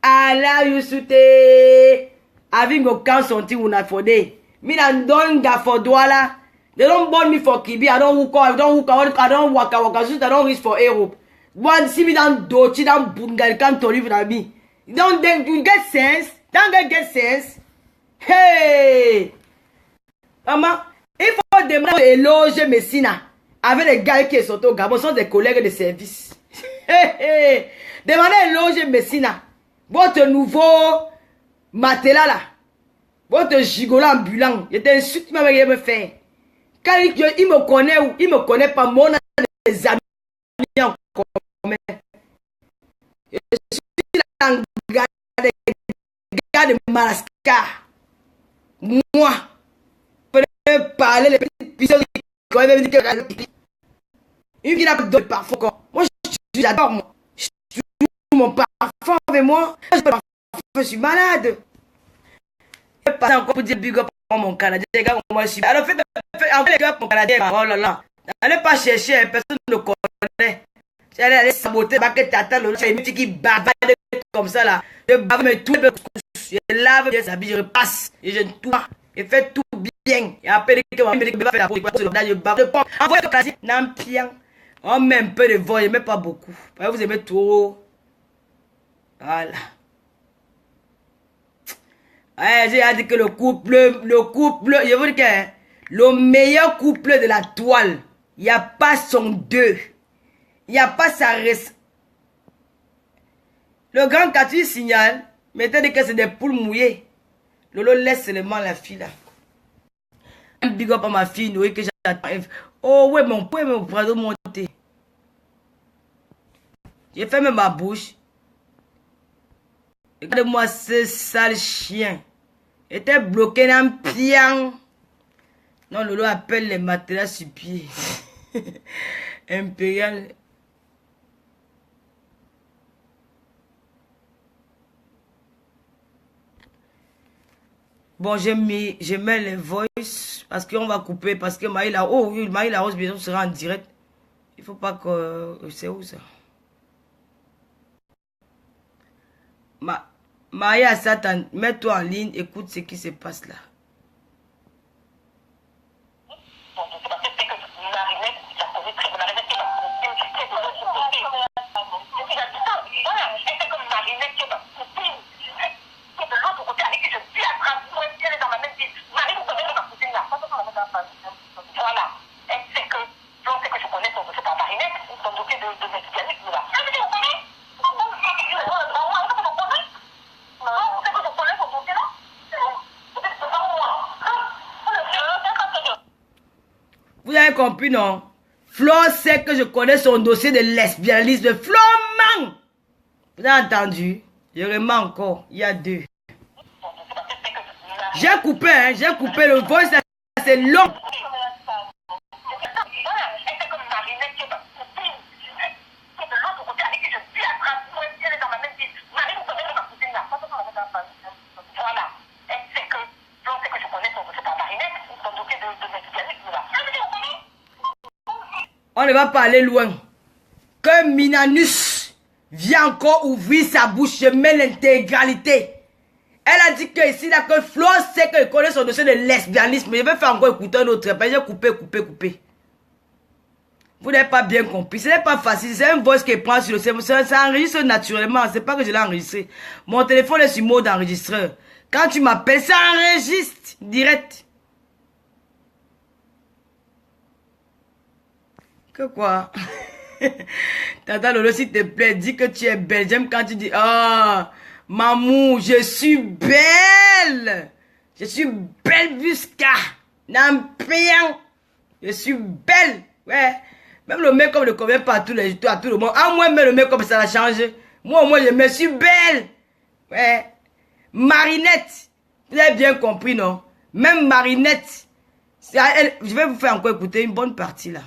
S1: Allah Yusute. Having a council until we not for day. Me L'Andonga for Douala. They don't born me for Kibi. I don't walk. I don't waka. I don't reach for Europe. One see me down Dochi, down Bunga, can't live with me. You get sense? Don't get sense? Hey! Maman. Il faut demander à éloger Messina avec les gars qui sont au Gabon, sont des collègues de service. Demandez à éloger Messina. Votre nouveau matelas là. Votre gigolo ambulant. Il était insulte, il m'avait me fait. Quand il me connaît ou il me connaît pas, mon des amis en commun. Je suis un gars de Madagascar. Moi. Parler les petites pigeons quand même dit que une vie n'a pas de parfum. Moi j'adore moi. Je joue mon parfum avec moi. Je suis malade. Je passe encore pour dire big up à mon Canadien. Les gars, moi je suis. Alors faites les gars pour Canadien. Oh là là. N'allez pas chercher, personne ne connaît. Allez saboter, bah que t'attends le chat qui bavard comme ça là. Je bave mes tout, je lave bien sa vie, je repasse et je tout, je fais tout bien. Et après que ma mère va faire la pause, je bave de pommes. Envoyez le classique, n'importe. On met un peu de vol, je mets pas beaucoup. Vous aimez trop. Voilà. J'ai dit que le couple, je vous dis que le meilleur couple de la toile, il n'y a pas son deux. Il n'y a pas sa res. Le grand Katu signale, mettez dit que c'est des poules mouillées. Lolo laisse seulement la fille là. Un big up à ma fille, Noé, que j'attends. Oh ouais, mon poing, mon bras de monter. J'ai fermé ma bouche. Regardez-moi ce sale chien. Il était bloqué dans un pian. Non, Lolo appelle les matelas sur pied. Impérial. Bon, je mets les voice parce qu'on va couper. Parce que Maïla Rose bientôt sera en direct. Il faut pas que... C'est où ça? Maïa Satan, mets-toi en ligne, écoute ce qui se passe là. Vous avez compris, non? Flo sait que je connais son dossier de lesbianisme. Flo man! Vous avez entendu? Je remets encore. Il y a deux. J'ai coupé, hein? J'ai coupé le voice. C'est long. On ne va pas aller loin. Que Minanus vient encore ouvrir sa bouche, je mets l'intégralité. Elle a dit que ici, là, que Flo sait qu'elle connaît son dossier de lesbianisme. Je vais faire encore écouter un autre. J'ai coupé. Vous n'avez pas bien compris. Ce n'est pas facile. C'est un voice qui prend sur le cerveau. Ça enregistre naturellement. C'est pas que je l'ai enregistré. Mon téléphone est sur mode enregistreur. Quand tu m'appelles, ça enregistre direct. Que quoi? Tata Lolo, s'il te plaît, dis que tu es belle. J'aime quand tu dis, ah, mamou, je suis belle. Je suis belle busca. N'importe. Je suis belle. Ouais. Même le make-up ne convient pas à tout le monde. Ah, moi, mais le make-up, ça a changé. Moi, je me suis belle. Ouais. Marinette. Vous avez bien compris, non? Même Marinette. Je vais vous faire encore écouter une bonne partie, là.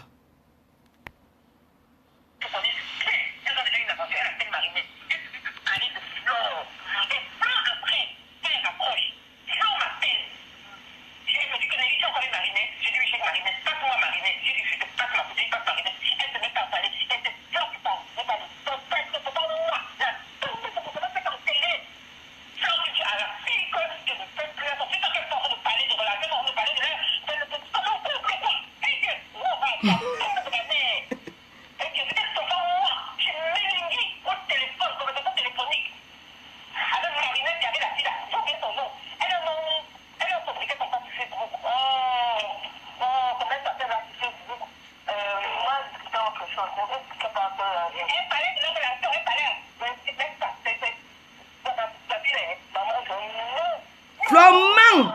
S1: Florman.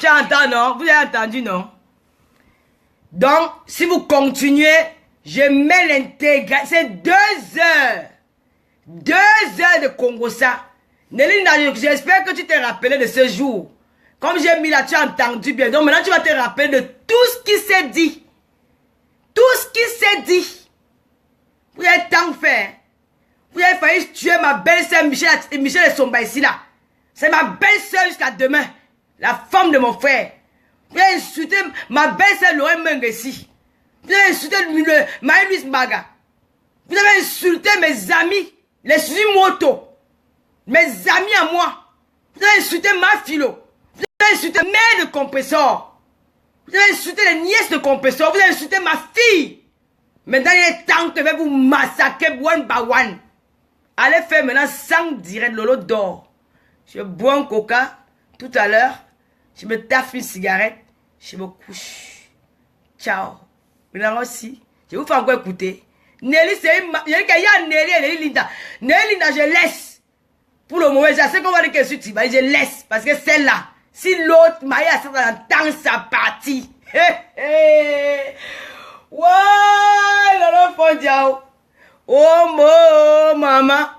S1: Tu entends, non? Vous avez entendu, non? Donc, si vous continuez, je mets l'intégral. C'est 2 heures. 2 heures de Congo ça. Nelly, j'espère que tu t'es rappelé de ce jour. Comme j'ai mis là, tu as entendu bien. Donc maintenant, tu vas te rappeler de tout ce qui s'est dit. Tout ce qui s'est dit. Vous avez tant fait. Vous avez failli tuer ma belle-sœur Michel et Somba ici là. C'est ma belle-sœur jusqu'à demain. La femme de mon frère. Vous avez insulté ma belle-sœur Lorraine Mengessi. Vous avez insulté Marie-Louise Maga. Vous avez insulté mes amis, les Suzumoto. Mes amis à moi. Vous avez insulté ma philo. Vous avez insulté mère de compresseur. Vous avez insulté les nièces de compresseur. Vous avez insulté ma fille. Maintenant, il est temps que je vais vous massacrer one by one. Allez faire maintenant 5 direct Lolo d'or. Je bois un coca tout à l'heure. Je me taffe une cigarette. Je me couche. Ciao. Maintenant aussi, je vous fais encore écouter. Nelly, c'est une... Il y a Nelly et Nelly Linda. Nelly Linda, je laisse. Pour le moment, je sais qu'on va dire que je suis je laisse. Parce que celle-là, si l'autre Maya entend sa partie. Ouais, l'autre fond diao. Oh, maman.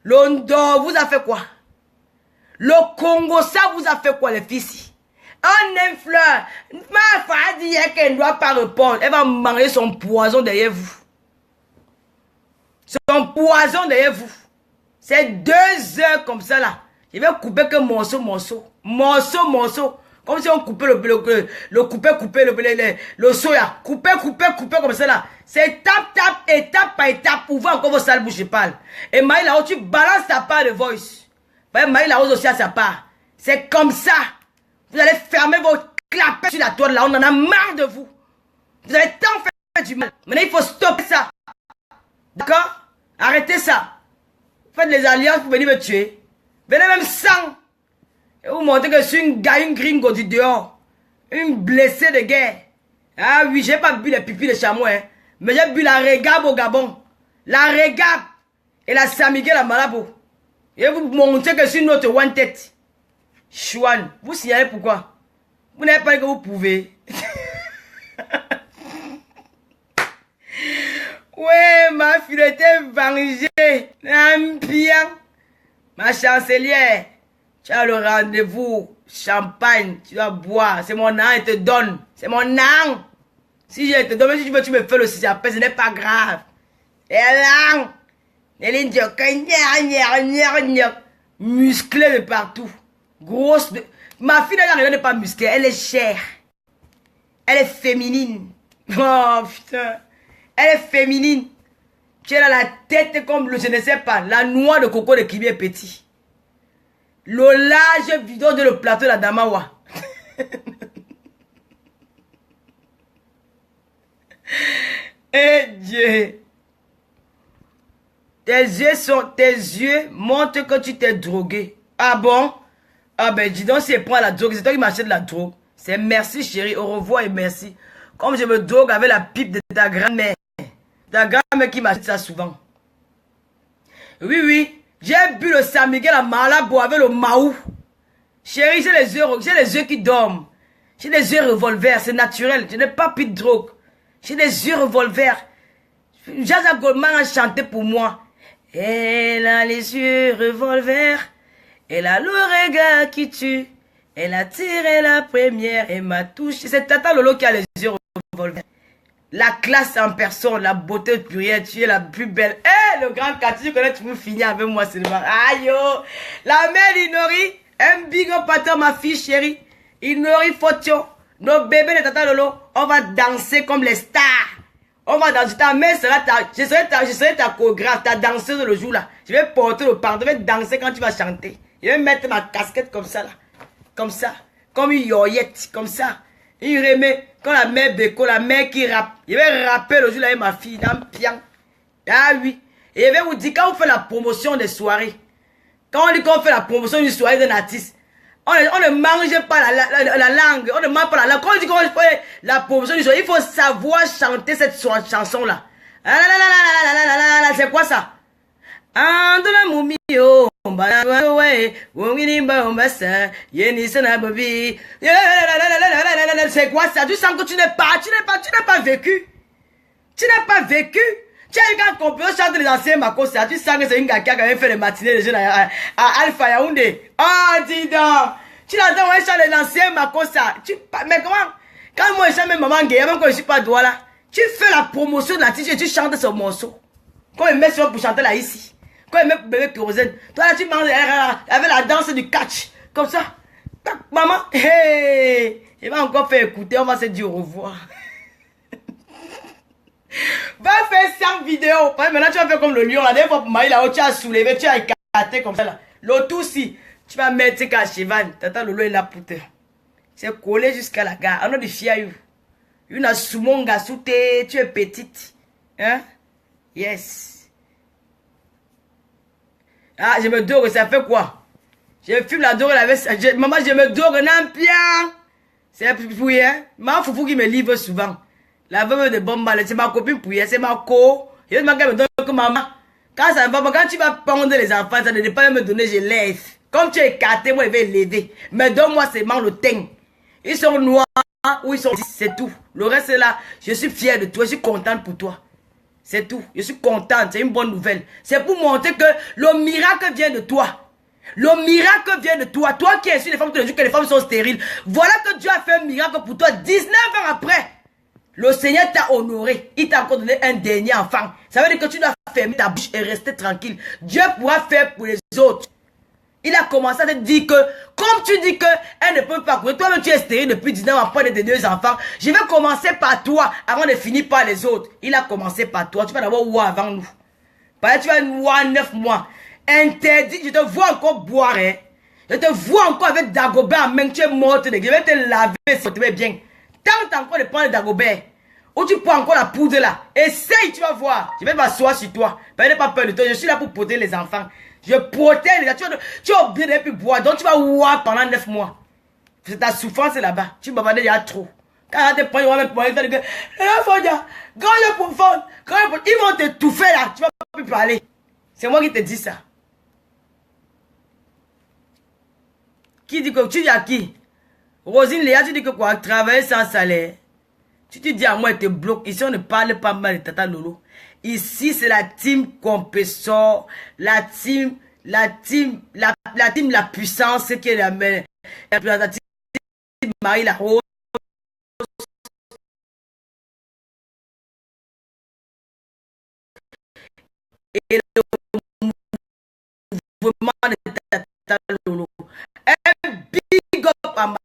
S1: L'Ondo vous a fait quoi? Le Congo, ça vous a fait quoi, les filles? Un infleur. Ma femme dit qu'elle ne doit pas répondre. Elle va manger son poison derrière vous. Son poison derrière vous. C'est 2 heures comme ça là. Je vais couper que morceau. Comme si on coupait le soya. Couper comme ça là. C'est étape par étape. Pour voir encore vos sales bouches parlent. Et Maï là-haut, tu balances ta part de voice. Maï là-haut aussi à sa part. C'est comme ça. Vous allez fermer vos clapets sur la toile là. On en a marre de vous. Vous avez tant fait du mal. Maintenant, il faut stopper ça. D'accord? Arrêtez ça. Faites les alliances pour venir me tuer. Venez même sans. Et vous montrez que je suis une gringo du dehors. Une blessée de guerre. Ah oui, j'ai pas bu les pipis de chameau, hein. Mais j'ai bu la régabe au Gabon. La régabe et la samigué la Malabo. Et vous montrez que je suis notre one tête. Chouane, vous signalez pourquoi? Vous n'avez pas dit que vous pouvez. Ouais, ma fille était vengée. Bien. Ma chancelière, tu as le rendez-vous. Champagne, tu dois boire. C'est mon âme, il te donne. C'est mon âme. Si je te donne, si tu veux, tu me fais le 6 après, ce n'est pas grave. Et là, musclée de partout. Grosse. Ma fille, elle n'est pas musclée, elle est chère. Elle est féminine. Oh putain. Elle est féminine. Tu as la tête comme le, je ne sais pas, la noix de coco de Kibi est petit. Le large vidéo de le plateau de la Damawa. Eh Dieu. Tes yeux montrent que tu t'es drogué. Ah bon? Ah ben dis donc, si elle prend la drogue, c'est toi qui m'achètes la drogue. C'est merci chérie, au revoir et merci. Comme je me drogue avec la pipe de ta grand-mère. Ta grand-mère qui m'achète ça souvent. Oui. J'ai bu le San Miguel à Malabo avec le Maou. Chérie, j'ai les yeux qui dorment. J'ai des yeux revolver, c'est naturel. Je n'ai pas pris de drogue. J'ai des yeux revolver. Jaza Goldman a chanté pour moi. Elle a les yeux revolver. Elle a le regard qui tue. Elle a tiré la première et m'a touché. C'est Tata Lolo qui a les yeux revolver. La classe en personne, la beauté plurielle, tu es la plus belle. Eh, le grand quartier, tu connais, tu peux finir avec moi seulement. Aïe, yo. La mère Inori, un big up à toi, ma fille chérie. Inori Fotio, nos bébés de Tata Lolo, on va danser comme les stars. On va danser. Ta mère sera je serai ta chorégraphe, ta danseuse le jour là. Je vais porter le pardon, je vais danser quand tu vas chanter. Je vais mettre ma casquette comme ça là. Comme ça. Comme une yoyette, comme ça. Il remet, quand la mère Beko, la mère qui rappe, je vais rapper le jour là avec ma fille, dans le pian. Ah oui. Et je vais vous dire, quand on fait la promotion des soirées, quand on dit qu'on fait la promotion d'une soirée d'un artiste, on ne mange pas la langue, on ne mange pas la langue. Quand on dit qu'on fait la promotion d'une soirée, il faut savoir chanter cette chanson là. C'est quoi ça? C'est quoi ça? Tu sens que tu n'as pas vécu. Tu n'as pas vécu. Tu as eu quand on peut chanter les anciens Makossa. Tu sens que c'est une gars qui a quand même fait les matinées de jeunes à Alpha Yaoundé. Ah, dis donc. Tu l'entends, on chante les anciens Makossa. Mais comment? Quand moi je chante même Maman Gueye, même quand je suis pas douala, tu fais la promotion de l'artiste et tu chantes ce morceau. Quand on met sur pour chanter là ici. Quand il met bébé kérosène, toi là tu manges avec la danse du catch. Comme ça. Maman, hey, il va encore faire écouter, on va se dire au revoir. Va faire 5 vidéos. Maintenant, tu vas faire comme le lion. La dernière fois, pour Maï, là, tu as soulevé, tu as écarté comme ça. Là. L'autre aussi, tu vas mettre à cheval. Tata Lolo est là pour te. C'est collé jusqu'à la gare. On a des filles. Une a soumonga sous tes. Tu es petite. Hein? Yes. Ah, je me dors, ça fait quoi? Je fume la dore, maman, je me dors, non, bien. C'est Pouye, hein? Ma foufou qui me livre souvent. La veuve de Bomba, c'est ma copine Pouye, c'est ma co. Je me donne que maman. Quand ça va, quand tu vas prendre les enfants, ça ne doit pas me donner, je lève. Comme tu es écarté, moi, je vais lever. Mais donne-moi seulement le teint. Ils sont noirs ou ils sont... C'est tout. Le reste est là. Je suis fière de toi, je suis contente pour toi. C'est tout. Je suis contente, c'est une bonne nouvelle. C'est pour montrer que le miracle vient de toi. Le miracle vient de toi. Toi qui es sur les femmes tous les jours que les femmes sont stériles. Voilà que Dieu a fait un miracle pour toi. 19 ans après, le Seigneur t'a honoré. Il t'a encore donné un dernier enfant. Ça veut dire que tu dois fermer ta bouche et rester tranquille. Dieu pourra faire pour les autres. Il a commencé à te dire que, comme tu dis qu'elle ne peut pas courir, toi-même tu es stérile depuis 19 ans après tes 2 enfants. Je vais commencer par toi avant de finir par les autres. Il a commencé par toi. Tu vas d'abord voir avant nous. Parce que tu vas voir 9 mois. Interdit, je te vois encore boire, hein. Je te vois encore avec Dagobert en main, tu es morte. Je vais te laver si tu te bien. Tente encore de prendre Dagobert. Ou tu prends encore la poudre là. Essaye, tu vas voir. Je vais m'asseoir sur toi. N'aie pas peur de toi. Je suis là pour protéger les enfants. Je protège les enfants. Tu as oublié de plus boire. Donc tu vas voir pendant 9 mois. C'est ta souffrance là-bas. Tu m'as demandé déjà trop. Quand tu te prends, ils vont même pour faire que. Quand je profonde. Ils vont te touffer là. Tu vas pas plus parler. C'est moi qui te dis ça. Qui dit que tu dis à qui? Rosine Léa, tu dis que quoi? Travailler sans salaire. Tu te dis à moi, elle te bloque. Ici, on ne parle pas mal de Tata Lolo. Ici, c'est la team compressor, la team, la puissance, qui est la team Marie la Rose. Et le mouvement de Tata Lolo. Un big up à Marie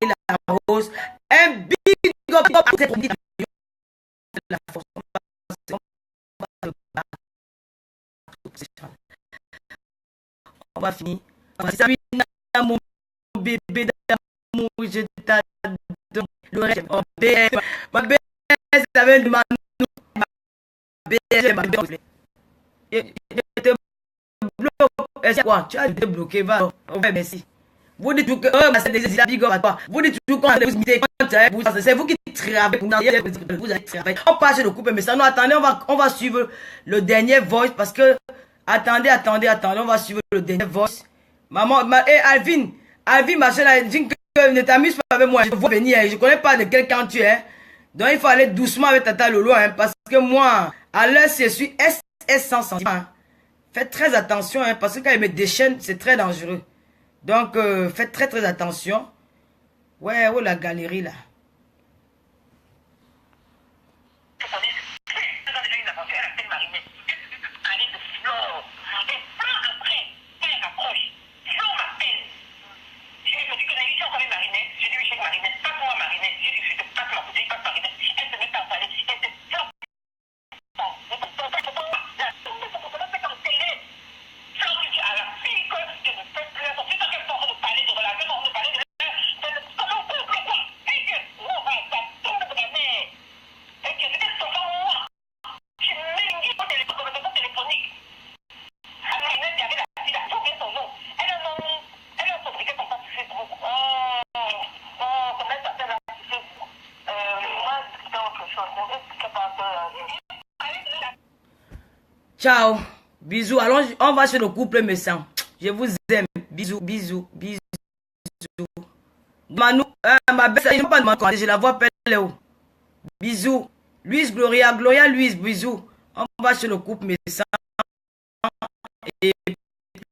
S1: la Rose. Un big up à la force. On va finir. Mon bébé d'amour, je t'adore. Le reste, ma bébé, ça vient de ma bébé, ma bébé. Je te bloque. Est-ce quoi? Tu as été bloqué, va. Ouais, merci. Vous dites tout que c'est des big up à toi. Vous dites tout quand vous imitez. C'est vous qui travaillez. Vous allez travailler. On passe le couple, mais ça, non, attendez, on va suivre le dernier voice parce que. Attendez, on va suivre le dernier voice. Maman, Alvin, ma soeur, elle dit que ne t'amuse pas avec moi. Je veux venir, je connais pas de quel camp tu es. Donc il faut aller doucement avec Tata Lolo, hein, parce que moi, à l'heure, je suis SS sans sentiment. Hein. Faites très attention, hein, parce que quand il me déchaîne, c'est très dangereux. Donc, faites très attention. Ouais, oh la galerie là. Ciao. Bisous. Allons, on va chez le couple méchant. Je vous aime. Bisous. Manu, ma belle, je ne pas demander, je la vois pelle haut. Bisous. Louise, Gloria, Louise, bisous. On va chez le couple méchant. Et